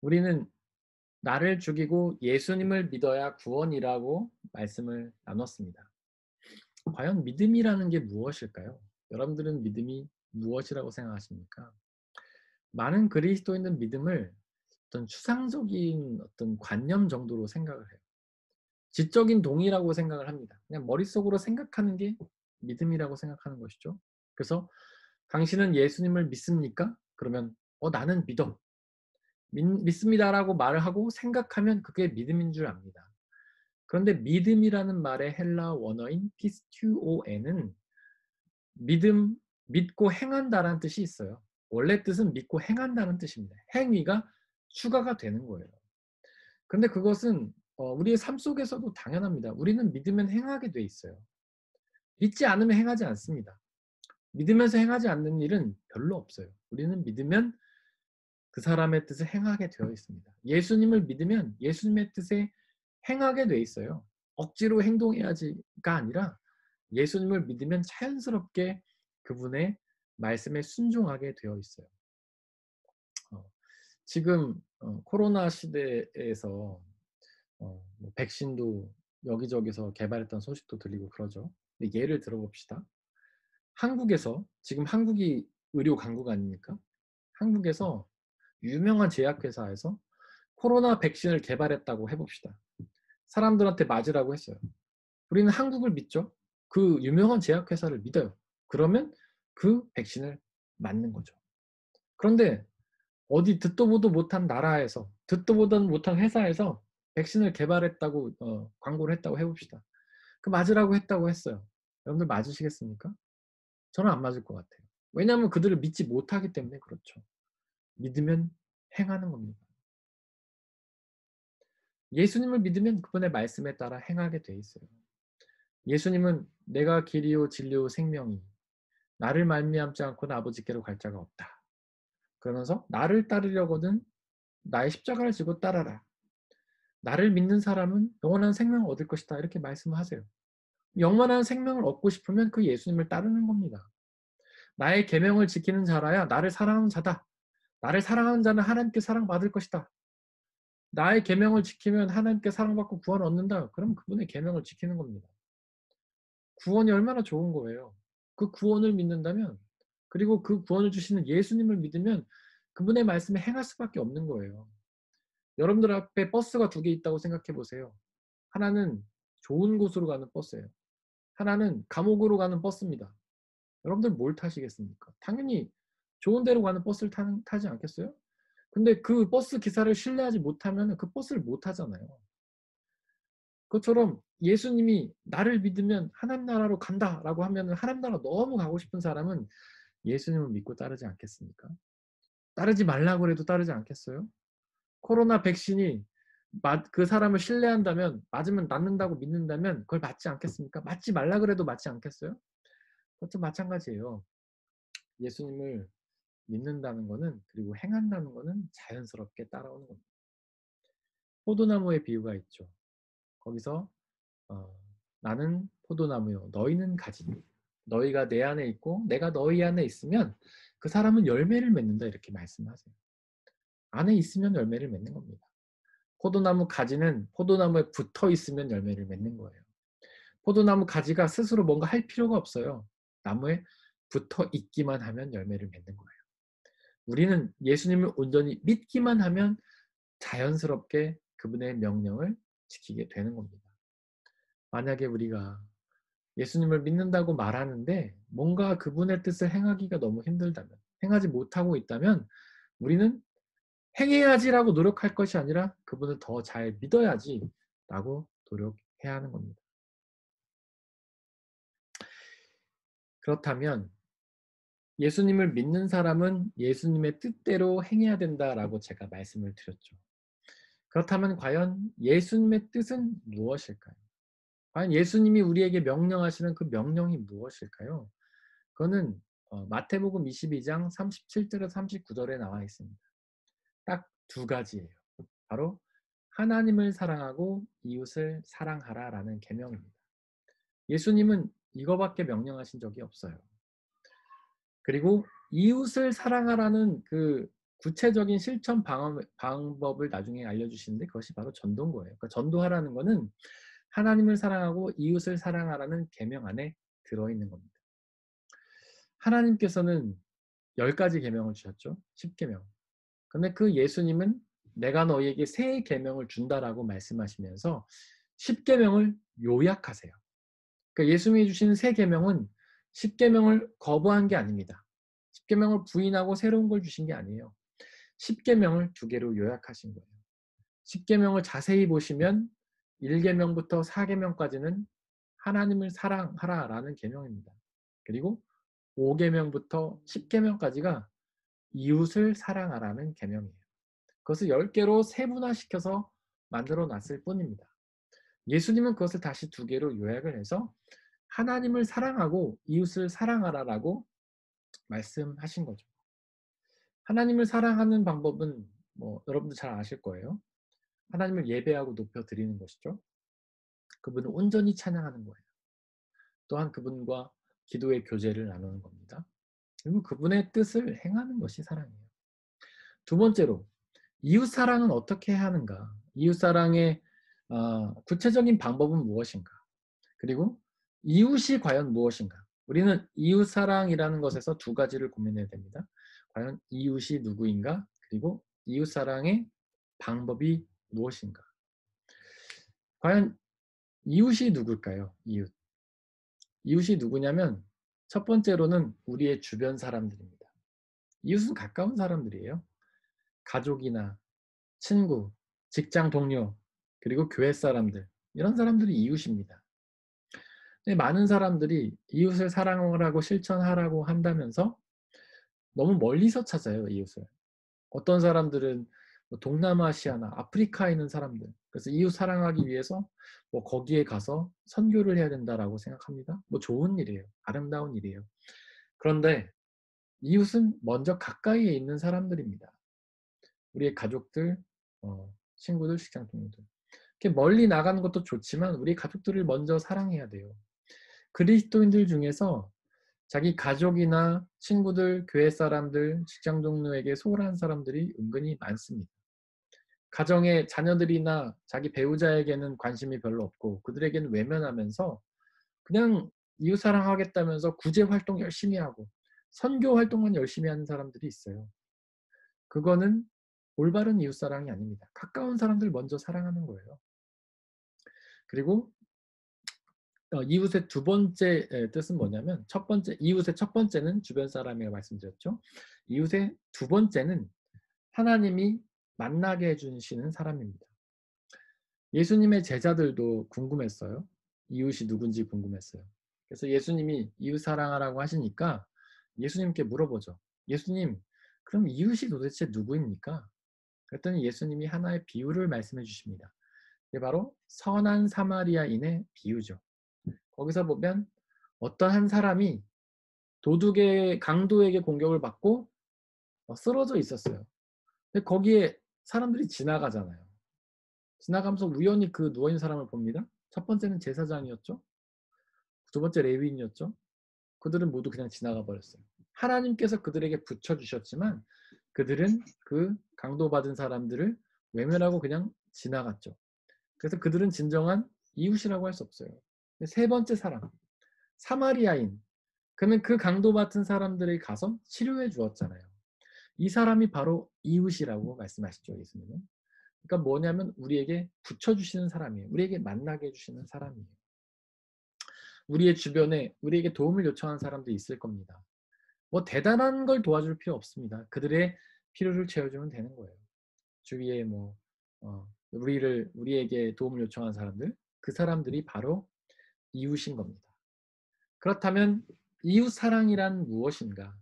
우리는 나를 죽이고 예수님을 믿어야 구원이라고 말씀을 나눴습니다. 과연 믿음이라는 게 무엇일까요? 여러분들은 믿음이 무엇이라고 생각하십니까? 많은 그리스도인은 믿음을 어떤 추상적인 어떤 관념 정도로 생각을 해요. 지적인 동의라고 생각을 합니다. 그냥 머릿속으로 생각하는 게 믿음이라고 생각하는 것이죠. 그래서 당신은 예수님을 믿습니까? 그러면 나는 믿어. 믿습니다라고 말을 하고 생각하면 그게 믿음인 줄 압니다. 그런데 믿음이라는 말의 헬라 원어인 피스튜오에는 믿음, 믿고 행한다라는 뜻이 있어요. 원래 뜻은 믿고 행한다는 뜻입니다. 행위가 추가가 되는 거예요. 근데 그것은 우리의 삶 속에서도 당연합니다. 우리는 믿으면 행하게 돼 있어요. 믿지 않으면 행하지 않습니다. 믿으면서 행하지 않는 일은 별로 없어요. 우리는 믿으면 그 사람의 뜻을 행하게 되어 있습니다. 예수님을 믿으면 예수님의 뜻에 행하게 돼 있어요. 억지로 행동해야지가 아니라 예수님을 믿으면 자연스럽게 그분의 말씀에 순종하게 되어 있어요. 지금 코로나 시대에서 뭐 백신도 여기저기서 개발했던 소식도 들리고 그러죠. 근데 예를 들어 봅시다. 한국에서 지금 한국이 의료 강국 아닙니까? 한국에서 유명한 제약회사에서 코로나 백신을 개발했다고 해 봅시다. 사람들한테 맞으라고 했어요. 우리는 한국을 믿죠. 그 유명한 제약회사를 믿어요. 그러면 그 백신을 맞는 거죠. 그런데 어디 듣도 보도 못한 나라에서 듣도 보도 못한 회사에서 백신을 개발했다고 광고를 했다고 해 봅시다. 그 맞으라고 했다고 했어요. 여러분들 맞으시겠습니까? 저는 안 맞을 것 같아요. 왜냐하면 그들을 믿지 못하기 때문에 그렇죠. 믿으면 행하는 겁니다. 예수님을 믿으면 그분의 말씀에 따라 행하게 돼 있어요. 예수님은 내가 길이요 진리요 생명이 나를 말미암지 않고는 아버지께로 갈 자가 없다. 그러면서 나를 따르려거든 나의 십자가를 지고 따라라. 나를 믿는 사람은 영원한 생명을 얻을 것이다. 이렇게 말씀하세요. 영원한 생명을 얻고 싶으면 그 예수님을 따르는 겁니다. 나의 계명을 지키는 자라야 나를 사랑하는 자다. 나를 사랑하는 자는 하나님께 사랑받을 것이다. 나의 계명을 지키면 하나님께 사랑받고 구원 얻는다. 그럼 그분의 계명을 지키는 겁니다. 구원이 얼마나 좋은 거예요. 그 구원을 믿는다면 그리고 그 구원을 주시는 예수님을 믿으면 그분의 말씀에 행할 수밖에 없는 거예요. 여러분들 앞에 버스가 두 개 있다고 생각해 보세요. 하나는 좋은 곳으로 가는 버스예요. 하나는 감옥으로 가는 버스입니다. 여러분들 뭘 타시겠습니까? 당연히 좋은 데로 가는 버스를 타지 않겠어요? 근데 그 버스 기사를 신뢰하지 못하면 그 버스를 못 타잖아요. 그것처럼 예수님이 나를 믿으면 하나님 나라로 간다라고 하면 하나님 나라 너무 가고 싶은 사람은 예수님을 믿고 따르지 않겠습니까? 따르지 말라고 해도 따르지 않겠어요? 코로나 백신이 그 사람을 신뢰한다면 맞으면 낫는다고 믿는다면 그걸 맞지 않겠습니까? 맞지 말라 그래도 맞지 않겠어요? 그것도 마찬가지예요. 예수님을 믿는다는 거는 그리고 행한다는 거는 자연스럽게 따라오는 겁니다. 포도나무의 비유가 있죠. 거기서 어, 나는 포도나무요 너희는 가지. 너희가 내 안에 있고 내가 너희 안에 있으면 그 사람은 열매를 맺는다 이렇게 말씀하세요. 안에 있으면 열매를 맺는 겁니다. 포도나무 가지는 포도나무에 붙어 있으면 열매를 맺는 거예요. 포도나무 가지가 스스로 뭔가 할 필요가 없어요. 나무에 붙어 있기만 하면 열매를 맺는 거예요. 우리는 예수님을 온전히 믿기만 하면 자연스럽게 그분의 명령을 지키게 되는 겁니다. 만약에 우리가 예수님을 믿는다고 말하는데 뭔가 그분의 뜻을 행하기가 너무 힘들다면, 행하지 못하고 있다면 우리는 행해야지라고 노력할 것이 아니라 그분을 더 잘 믿어야지라고 노력해야 하는 겁니다. 그렇다면 예수님을 믿는 사람은 예수님의 뜻대로 행해야 된다라고 제가 말씀을 드렸죠. 그렇다면 과연 예수님의 뜻은 무엇일까요? 과연 예수님이 우리에게 명령하시는 그 명령이 무엇일까요? 그거는 마태복음 22장 37절에서 39절에 나와 있습니다. 딱 두 가지예요. 바로 하나님을 사랑하고 이웃을 사랑하라라는 계명입니다. 예수님은 이거밖에 명령하신 적이 없어요. 그리고 이웃을 사랑하라는 그 구체적인 실천 방법을 나중에 알려주시는데 그것이 바로 전도인 거예요. 그러니까 전도하라는 거는 하나님을 사랑하고 이웃을 사랑하라는 계명 안에 들어있는 겁니다. 하나님께서는 10가지 계명을 주셨죠. 10계명. 근데 그 예수님은 내가 너희에게 새 계명을 준다라고 말씀하시면서 10계명을 요약하세요. 그러니까 예수님이 주신 새 계명은 10계명을 거부한 게 아닙니다. 10계명을 부인하고 새로운 걸 주신 게 아니에요. 10계명을 두 개로 요약하신 거예요. 10계명을 자세히 보시면 1계명부터 4계명까지는 하나님을 사랑하라라는 계명입니다. 그리고 5계명부터 10계명까지가 이웃을 사랑하라는 계명이에요. 그것을 10개로 세분화시켜서 만들어 놨을 뿐입니다. 예수님은 그것을 다시 두 개로 요약을 해서 하나님을 사랑하고 이웃을 사랑하라라고 말씀하신 거죠. 하나님을 사랑하는 방법은 뭐 여러분들 잘 아실 거예요. 하나님을 예배하고 높여 드리는 것이죠. 그분을 온전히 찬양하는 거예요. 또한 그분과 기도의 교제를 나누는 겁니다. 그리고 그분의 뜻을 행하는 것이 사랑이에요. 두 번째로 이웃 사랑은 어떻게 해야 하는가? 이웃 사랑의 구체적인 방법은 무엇인가? 그리고 이웃이 과연 무엇인가? 우리는 이웃 사랑이라는 것에서 두 가지를 고민해야 됩니다. 과연 이웃이 누구인가? 그리고 이웃 사랑의 방법이 무엇인가? 과연 이웃이 누굴까요? 이웃. 이웃이 누구냐면 첫 번째로는 우리의 주변 사람들입니다. 이웃은 가까운 사람들이에요. 가족이나 친구, 직장 동료, 그리고 교회 사람들, 이런 사람들이 이웃입니다. 근데 많은 사람들이 이웃을 사랑하라고 실천하라고 한다면서 너무 멀리서 찾아요, 이웃을. 어떤 사람들은 뭐 동남아시아나 아프리카에 있는 사람들, 그래서 이웃 사랑하기 위해서 뭐 거기에 가서 선교를 해야 된다라고 생각합니다. 뭐 좋은 일이에요. 아름다운 일이에요. 그런데 이웃은 먼저 가까이에 있는 사람들입니다. 우리의 가족들, 친구들, 직장 동료들. 이렇게 멀리 나가는 것도 좋지만 우리 가족들을 먼저 사랑해야 돼요. 그리스도인들 중에서 자기 가족이나 친구들, 교회 사람들, 직장 동료에게 소홀한 사람들이 은근히 많습니다. 가정의 자녀들이나 자기 배우자에게는 관심이 별로 없고 그들에게는 외면하면서 그냥 이웃 사랑하겠다면서 구제 활동 열심히 하고 선교 활동만 열심히 하는 사람들이 있어요. 그거는 올바른 이웃 사랑이 아닙니다. 가까운 사람들 먼저 사랑하는 거예요. 그리고 이웃의 두 번째 뜻은 뭐냐면, 첫 번째 이웃의 첫 번째는 주변 사람이라고 말씀드렸죠. 이웃의 두 번째는 하나님이 만나게 해 주시는 사람입니다. 예수님의 제자들도 궁금했어요. 이웃이 누군지 궁금했어요. 그래서 예수님이 이웃 사랑하라고 하시니까 예수님께 물어보죠. 예수님, 그럼 이웃이 도대체 누구입니까? 그랬더니 예수님이 하나의 비유를 말씀해 주십니다. 그게 바로 선한 사마리아인의 비유죠. 거기서 보면 어떤 한 사람이 도둑의 강도에게 공격을 받고 쓰러져 있었어요. 근데 거기에 사람들이 지나가잖아요. 지나가면서 우연히 그 누워있는 사람을 봅니다. 첫 번째는 제사장이었죠. 두 번째 레위인이었죠. 그들은 모두 그냥 지나가 버렸어요. 하나님께서 그들에게 붙여주셨지만 그들은 그 강도받은 사람들을 외면하고 그냥 지나갔죠. 그래서 그들은 진정한 이웃이라고 할 수 없어요. 세 번째 사람, 사마리아인. 그러면 그 강도받은 사람들에게 가서 치료해 주었잖아요. 이 사람이 바로 이웃이라고 말씀하시죠, 예수님은. 그러니까 뭐냐면 우리에게 붙여주시는 사람이에요. 우리에게 만나게 해주시는 사람이에요. 우리의 주변에 우리에게 도움을 요청하는 사람도 있을 겁니다. 뭐 대단한 걸 도와줄 필요 없습니다. 그들의 필요를 채워주면 되는 거예요. 주위에 뭐 우리에게 도움을 요청하는 사람들, 그 사람들이 바로 이웃인 겁니다. 그렇다면 이웃 사랑이란 무엇인가?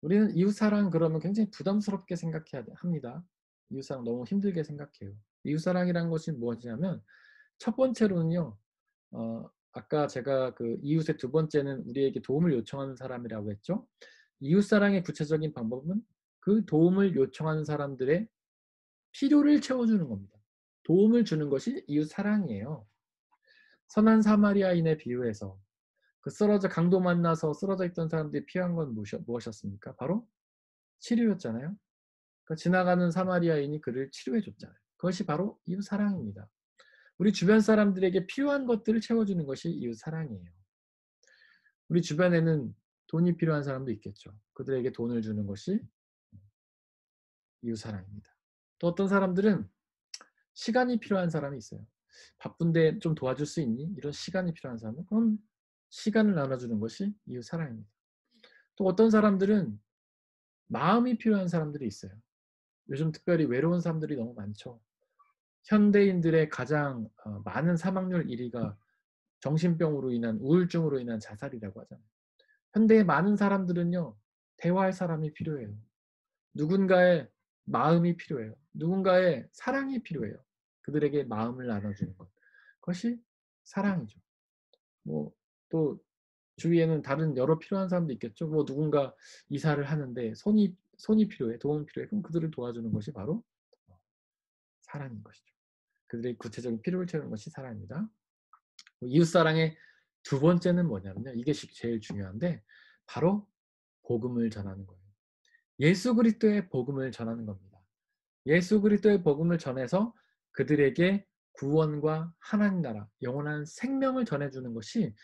우리는 이웃 사랑 그러면 굉장히 부담스럽게 생각해야 합니다. 이웃 사랑 너무 힘들게 생각해요. 이웃 사랑이란 것이 무엇이냐면 첫 번째로는요. 아까 제가 그 이웃의 두 번째는 우리에게 도움을 요청하는 사람이라고 했죠. 이웃 사랑의 구체적인 방법은 그 도움을 요청하는 사람들의 필요를 채워주는 겁니다. 도움을 주는 것이 이웃 사랑이에요. 선한 사마리아인의 비유에서 그 강도 만나서 쓰러져 있던 사람들이 필요한 건 무엇이었습니까? 바로 치료였잖아요. 그 지나가는 사마리아인이 그를 치료해 줬잖아요. 그것이 바로 이웃 사랑입니다. 우리 주변 사람들에게 필요한 것들을 채워주는 것이 이웃 사랑이에요. 우리 주변에는 돈이 필요한 사람도 있겠죠. 그들에게 돈을 주는 것이 이웃 사랑입니다. 또 어떤 사람들은 시간이 필요한 사람이 있어요. 바쁜데 좀 도와줄 수 있니? 이런 시간이 필요한 사람은 그럼 시간을 나눠주는 것이 이웃 사랑입니다. 또 어떤 사람들은 마음이 필요한 사람들이 있어요. 요즘 특별히 외로운 사람들이 너무 많죠. 현대인들의 가장 많은 사망률 1위가 정신병으로 인한 우울증으로 인한 자살이라고 하잖아요. 현대의 많은 사람들은요. 대화할 사람이 필요해요. 누군가의 마음이 필요해요. 누군가의 사랑이 필요해요. 그들에게 마음을 나눠주는 것. 그것이 사랑이죠. 뭐 또 주위에는 다른 여러 필요한 사람도 있겠죠. 뭐 누군가 이사를 하는데 손이 필요해, 도움이 필요해. 그럼 그들을 도와주는 것이 바로 사랑인 것이죠. 그들의 구체적인 필요를 채우는 것이 사랑입니다. 이웃사랑의 두 번째는 뭐냐면요. 이게 제일 중요한데 바로 복음을 전하는 거예요. 예수 그리스도의 복음을 전하는 겁니다. 예수 그리스도의 복음을 전해서 그들에게 구원과 하나님 나라, 영원한 생명을 전해주는 것이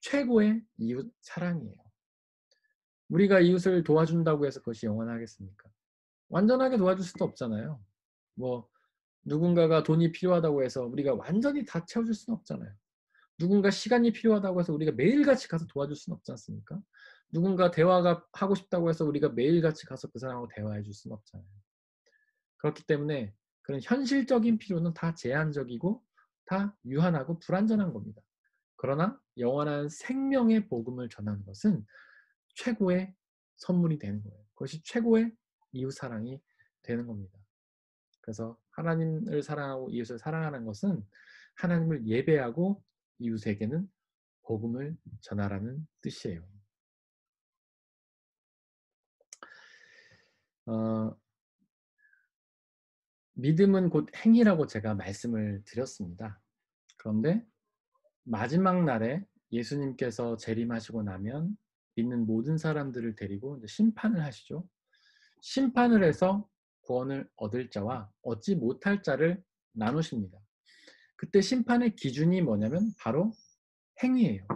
최고의 이웃 사랑이에요. 우리가 이웃을 도와준다고 해서 그것이 영원하겠습니까? 완전하게 도와줄 수도 없잖아요. 뭐 누군가가 돈이 필요하다고 해서 우리가 완전히 다 채워줄 수는 없잖아요. 누군가 시간이 필요하다고 해서 우리가 매일같이 가서 도와줄 수는 없지 않습니까? 누군가 대화가 하고 싶다고 해서 우리가 매일같이 가서 그 사람하고 대화해 줄 수는 없잖아요. 그렇기 때문에 그런 현실적인 필요는 다 제한적이고 다 유한하고 불완전한 겁니다. 그러나 영원한 생명의 복음을 전하는 것은 최고의 선물이 되는 거예요. 그것이 최고의 이웃사랑이 되는 겁니다. 그래서 하나님을 사랑하고 이웃을 사랑하는 것은 하나님을 예배하고 이웃에게는 복음을 전하라는 뜻이에요. 믿음은 곧 행위라고 제가 말씀을 드렸습니다. 그런데 마지막 날에 예수님께서 재림하시고 나면 믿는 모든 사람들을 데리고 이제 심판을 하시죠. 심판을 해서 구원을 얻을 자와 얻지 못할 자를 나누십니다. 그때 심판의 기준이 뭐냐면 바로 행위예요.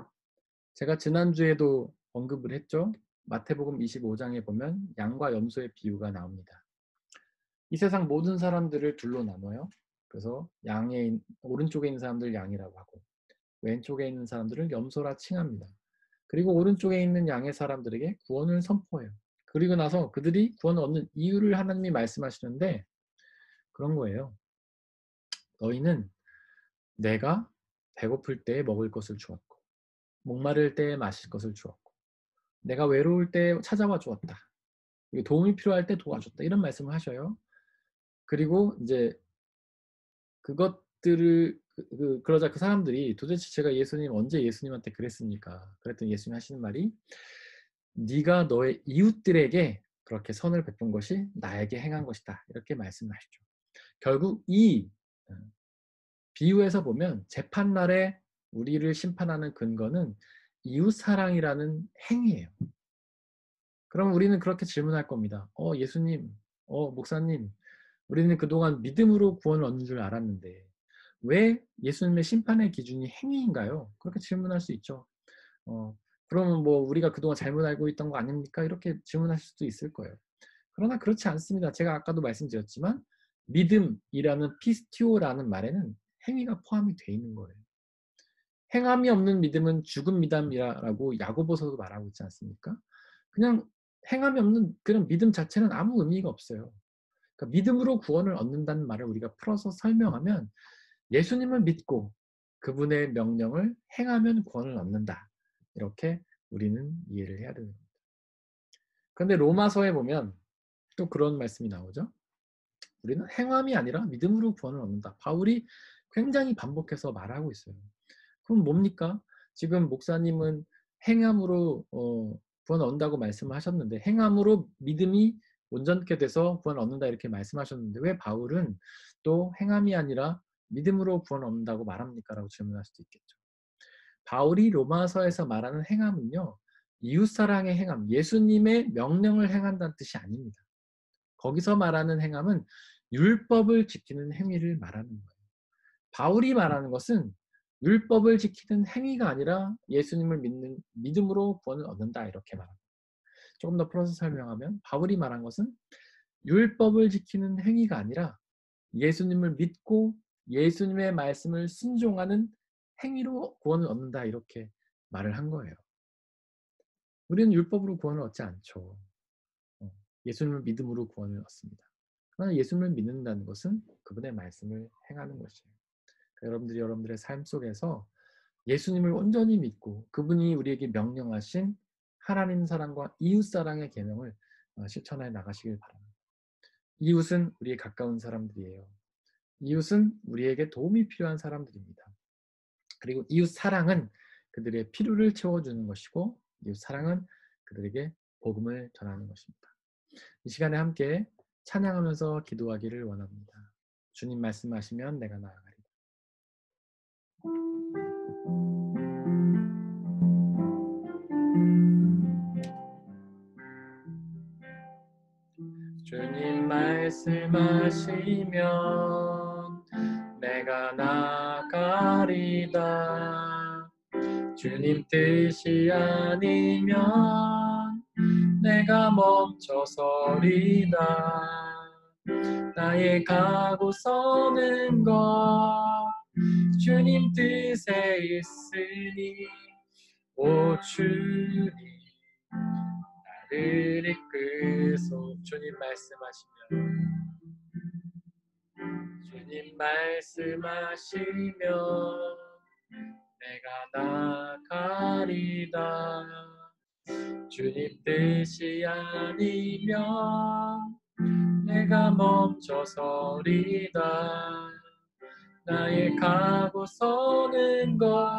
제가 지난주에도 언급을 했죠. 마태복음 25장에 보면 양과 염소의 비유가 나옵니다. 이 세상 모든 사람들을 둘로 나눠요. 그래서 양의 오른쪽에 있는 사람들 양이라고 하고 왼쪽에 있는 사람들을 염소라 칭합니다. 그리고 오른쪽에 있는 양의 사람들에게 구원을 선포해요. 그리고 나서 그들이 구원을 얻는 이유를 하나님이 말씀하시는데 그런 거예요. 너희는 내가 배고플 때에 먹을 것을 주었고 목마를 때에 마실 것을 주었고 내가 외로울 때 찾아와 주었다. 도움이 필요할 때 도와줬다. 이런 말씀을 하셔요. 그리고 이제 그것들을 그러자 그 사람들이 도대체 제가 예수님 언제 예수님한테 그랬습니까? 그랬더니 예수님이 하시는 말이 네가 너의 이웃들에게 그렇게 선을 베푼 것이 나에게 행한 것이다. 이렇게 말씀하시죠. 결국 이 비유에서 보면 재판날에 우리를 심판하는 근거는 이웃사랑이라는 행위예요. 그럼 우리는 그렇게 질문할 겁니다. 예수님, 목사님, 우리는 그동안 믿음으로 구원을 얻는 줄 알았는데 왜 예수님의 심판의 기준이 행위인가요? 그렇게 질문할 수 있죠. 그러면 뭐 우리가 그동안 잘못 알고 있던 거 아닙니까? 이렇게 질문하실 수도 있을 거예요. 그러나 그렇지 않습니다. 제가 아까도 말씀드렸지만 믿음이라는 피스티오라는 말에는 행위가 포함이 되어 있는 거예요. 행함이 없는 믿음은 죽은 믿음이라고 야고보서도 말하고 있지 않습니까? 그냥 행함이 없는 그런 믿음 자체는 아무 의미가 없어요. 그러니까 믿음으로 구원을 얻는다는 말을 우리가 풀어서 설명하면 예수님을 믿고 그분의 명령을 행하면 구원을 얻는다. 이렇게 우리는 이해를 해야 되는 겁니다. 그런데 로마서에 보면 또 그런 말씀이 나오죠. 우리는 행함이 아니라 믿음으로 구원을 얻는다. 바울이 굉장히 반복해서 말하고 있어요. 그럼 뭡니까? 지금 목사님은 행함으로 구원 얻는다고 말씀을 하셨는데 행함으로 믿음이 온전케 돼서 구원 얻는다 이렇게 말씀하셨는데 왜 바울은 또 행함이 아니라 믿음으로 구원 얻는다고 말합니까? 라고 질문할 수도 있겠죠. 바울이 로마서에서 말하는 행함은요. 이웃사랑의 행함, 예수님의 명령을 행한다는 뜻이 아닙니다. 거기서 말하는 행함은 율법을 지키는 행위를 말하는 거예요. 바울이 말하는 것은 율법을 지키는 행위가 아니라 예수님을 믿는 믿음으로 구원을 얻는다 이렇게 말합니다. 조금 더 풀어서 설명하면 바울이 말한 것은 율법을 지키는 행위가 아니라 예수님을 믿고 예수님의 말씀을 순종하는 행위로 구원을 얻는다 이렇게 말을 한 거예요. 우리는 율법으로 구원을 얻지 않죠. 예수님을 믿음으로 구원을 얻습니다. 그러나 예수님을 믿는다는 것은 그분의 말씀을 행하는 것이에요. 그러니까 여러분들이 여러분들의 삶 속에서 예수님을 온전히 믿고 그분이 우리에게 명령하신 하나님 사랑과 이웃 사랑의 계명을 실천해 나가시길 바랍니다. 이웃은 우리의 가까운 사람들이에요. 이웃은 우리에게 도움이 필요한 사람들입니다. 그리고 이웃 사랑은 그들의 필요를 채워주는 것이고 이웃 사랑은 그들에게 복음을 전하는 것입니다. 이 시간에 함께 찬양하면서 기도하기를 원합니다. 주님 말씀하시면 내가 나아가리라. 주님 말씀하시면 내가 나가리다. 주님 뜻이 아니면 내가 멈춰서리다. 나의 가고 서는 것 주님 뜻에 있으니 오 주님 나를 이끄소. 주님 말씀하시면 내가 나가리다. 주님 뜻이 아니면 내가 멈춰서리다. 나의 가고 서는 것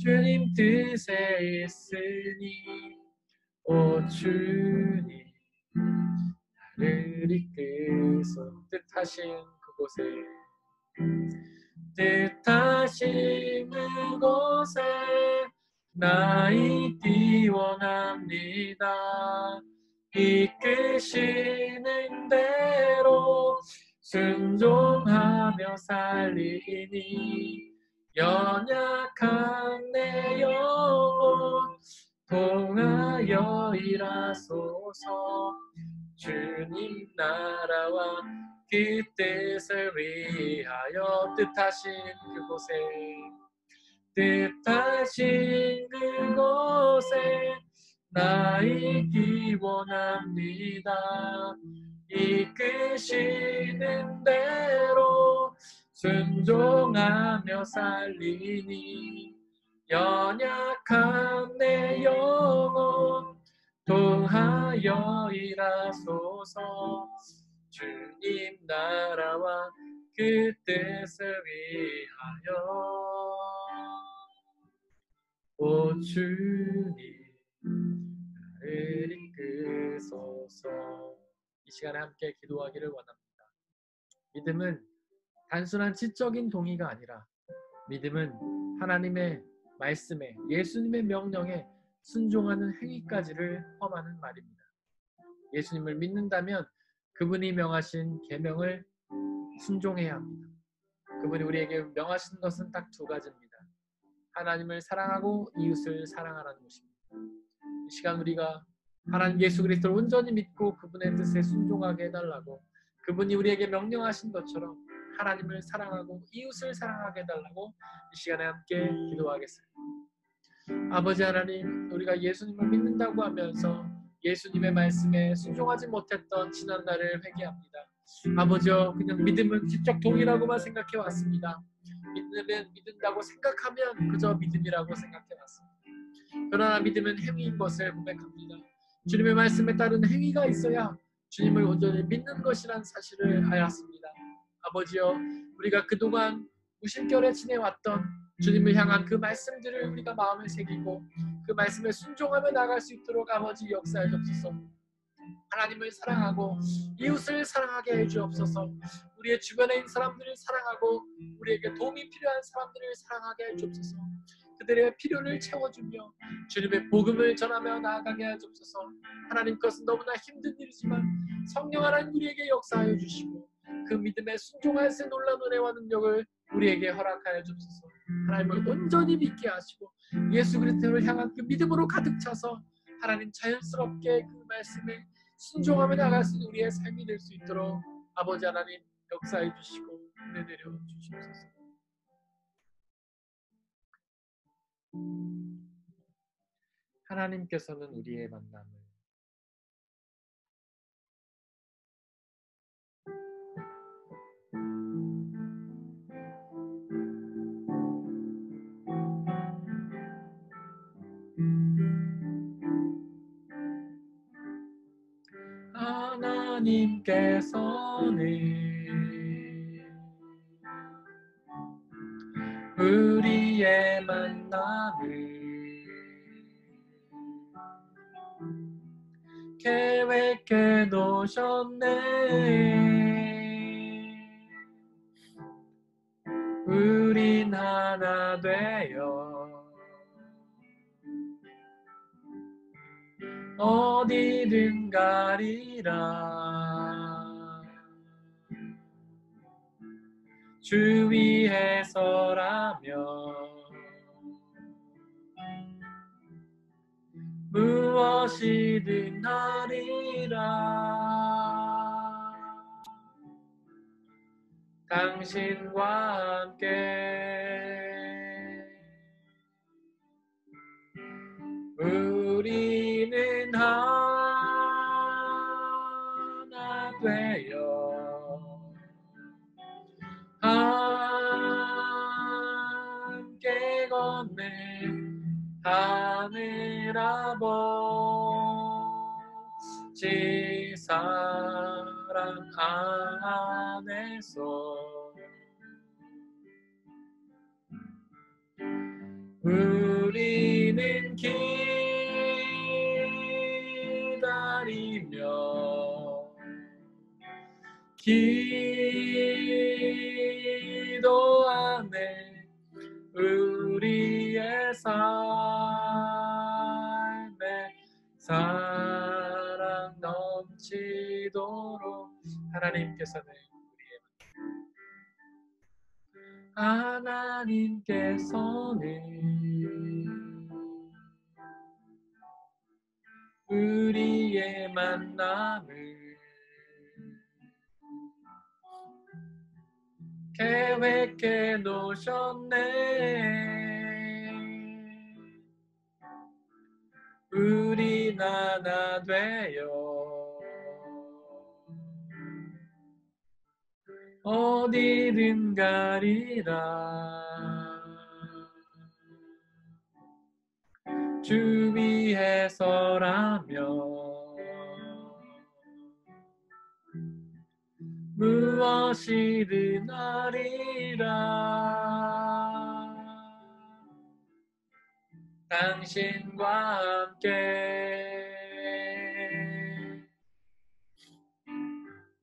주님 뜻에 있으니 오 주님 나를 이끄소. 뜻하신 그곳에 나 있기 원합니다. 이끄시는 대로 순종하며 살리니 연약한 내 영혼 통하여 일하소서. 주님 나라와 그 뜻을 위하여 뜻하신 그곳에 나 있기 원합니다. 이끄시는 대로 순종하며 살리니 연약한 내 영혼 통하여 일하소서. 주님 나라와 그 뜻을 위하여 오 주님 나를 이끄소서. 이 시간에 함께 기도하기를 원합니다. 믿음은 단순한 지적인 동의가 아니라 믿음은 하나님의 말씀에 예수님의 명령에 순종하는 행위까지를 포함하는 말입니다. 예수님을 믿는다면 그분이 명하신 계명을 순종해야 합니다. 그분이 우리에게 명하신 것은 딱 두 가지입니다. 하나님을 사랑하고 이웃을 사랑하라는 것입니다. 이 시간 우리가 하나님 예수 그리스도를 온전히 믿고 그분의 뜻에 순종하게 해달라고, 그분이 우리에게 명령하신 것처럼 하나님을 사랑하고 이웃을 사랑하게 해달라고 이 시간에 함께 기도하겠습니다. 아버지 하나님, 우리가 예수님을 믿는다고 하면서 예수님의 말씀에 순종하지 못했던 지난날을 회개합니다. 아버지여, 그냥 믿음은 지적 동의라고만 생각해 왔습니다. 믿으면 믿는다고 생각하면 그저 믿음이라고 생각해 왔습니다. 그러나 믿음은 행위인 것을 고백합니다. 주님의 말씀에 따른 행위가 있어야 주님을 온전히 믿는 것이란 사실을 알았습니다. 아버지여, 우리가 그동안 무심결에 지내왔던 주님을 향한 그 말씀들을 우리가 마음에 새기고 그 말씀에 순종하며 나갈 수 있도록 아버지 역사해 주옵소서. 하나님을 사랑하고 이웃을 사랑하게 해 주옵소서. 우리의 주변에 있는 사람들을 사랑하고 우리에게 도움이 필요한 사람들을 사랑하게 해 주옵소서. 그들의 필요를 채워주며 주님의 복음을 전하며 나아가게 해 주옵소서. 하나님, 그것은 너무나 힘든 일이지만 성령 하나님 우리에게 역사하여 주시고 그 믿음에 순종할 새 놀라운 은혜와 능력을 우리에게 허락하여 주옵소서. 하나님을 온전히 믿게 하시고 예수 그리스도를 향한 그 믿음으로 가득 차서 하나님 자연스럽게 그 말씀에 순종하며 나갈 수 있는 우리의 삶이 될 수 있도록 아버지 하나님 역사해 주시고 은혜 내려 주시옵소서. 하나님께서는 우리의 만남을 우리의 만남을 계획해 놓으셨네. 우린 하나 되어 어디든 가리라. 주 위에 서라며 무엇이든 하리라. 당신과 함께 우리는 하나 되어 함께 걷네 하늘 아버지 사랑 안에서 우리는 기다리며 기도하네 우리의 삶에 사랑 넘치도록 하나님께서는 우리의 만남을 계획해 놓으셨네. 우린 하나 되어 어디든 가리라. 주 위에 서라며 무엇이든 하리라. 당신과 함께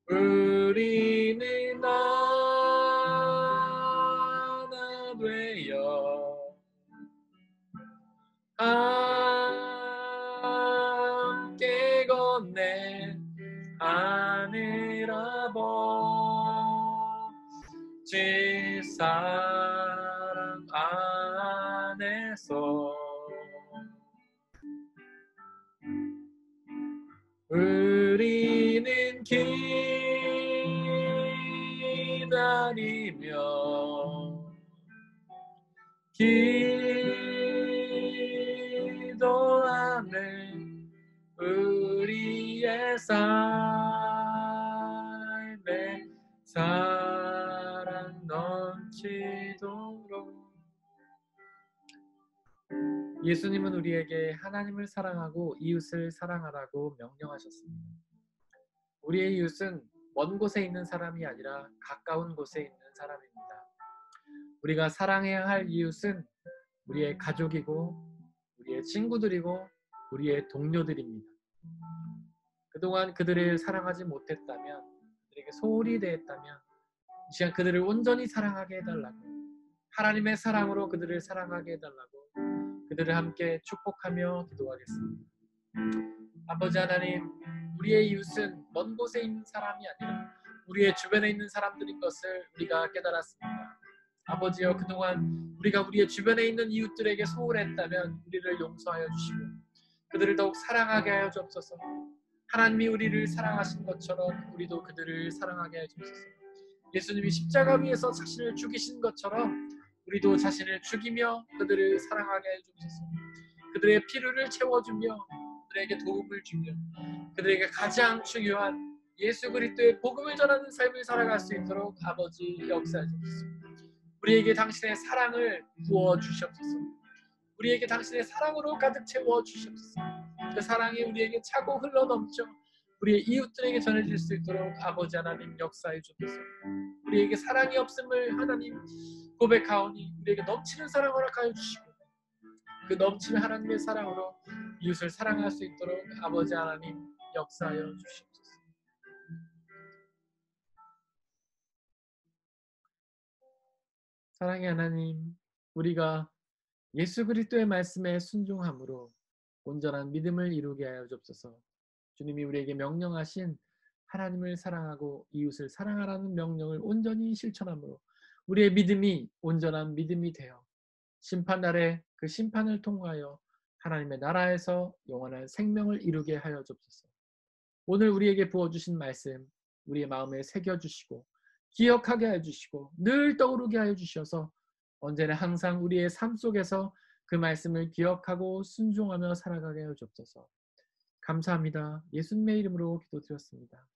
우리는 하나 되어 함께 걷네 하늘 아버지 사랑 안에서 우리는 기다리며 기도하네 우리의 삶에 사랑 넘치도록. 예수님은 우리에게 하나님을 사랑하고 이웃을 사랑하라고 명령하셨습니다. 우리의 이웃은 먼 곳에 있는 사람이 아니라 가까운 곳에 있는 사람입니다. 우리가 사랑해야 할 이웃은 우리의 가족이고 우리의 친구들이고 우리의 동료들입니다. 그동안 그들을 사랑하지 못했다면, 그들에게 소홀히 대했다면 이 시간 그들을 온전히 사랑하게 해달라고, 하나님의 사랑으로 그들을 사랑하게 해달라고 그들을 함께 축복하며 기도하겠습니다. 아버지 하나님, 우리의 이웃은 먼 곳에 있는 사람이 아니라 우리의 주변에 있는 사람들인 것을 우리가 깨달았습니다. 아버지여, 그동안 우리가 우리의 주변에 있는 이웃들에게 소홀했다면 우리를 용서하여 주시고 그들을 더욱 사랑하게 하여 주옵소서. 하나님이 우리를 사랑하신 것처럼 우리도 그들을 사랑하게 하여 주옵소서. 예수님이 십자가 위에서 자신을 죽이신 것처럼 우리도 자신을 죽이며 그들을 사랑하게 하여 주옵소서. 그들의 필요를 채워주며 그들에게 도움을 주며 그들에게 가장 중요한 예수 그리스도의 복음을 전하는 삶을 살아갈 수 있도록 아버지 역사해 주옵소서. 우리에게 당신의 사랑을 부어 주시옵소서. 우리에게 당신의 사랑으로 가득 채워 주시옵소서. 그 사랑이 우리에게 차고 흘러넘쳐 우리의 이웃들에게 전해질 수 있도록 아버지 하나님 역사해 주옵소서. 우리에게 사랑이 없음을 하나님 고백하오니 우리에게 넘치는 사랑을 허락하여 주시고 그 넘치는 하나님의 사랑으로 이웃을 사랑할 수 있도록 아버지 하나님 역사하여 주시옵소서. 사랑의 하나님, 우리가 예수 그리스도의 말씀에 순종함으로 온전한 믿음을 이루게 하여 주옵소서. 주님이 우리에게 명령하신 하나님을 사랑하고 이웃을 사랑하라는 명령을 온전히 실천함으로 우리의 믿음이 온전한 믿음이 되어 심판날에 그 심판을 통하여 하나님의 나라에서 영원한 생명을 이루게 하여 주옵소서. 오늘 우리에게 부어주신 말씀 우리의 마음에 새겨주시고 기억하게 해주시고 늘 떠오르게 하여 주셔서 언제나 항상 우리의 삶 속에서 그 말씀을 기억하고 순종하며 살아가게 하여 주옵소서. 감사합니다. 예수님의 이름으로 기도드렸습니다.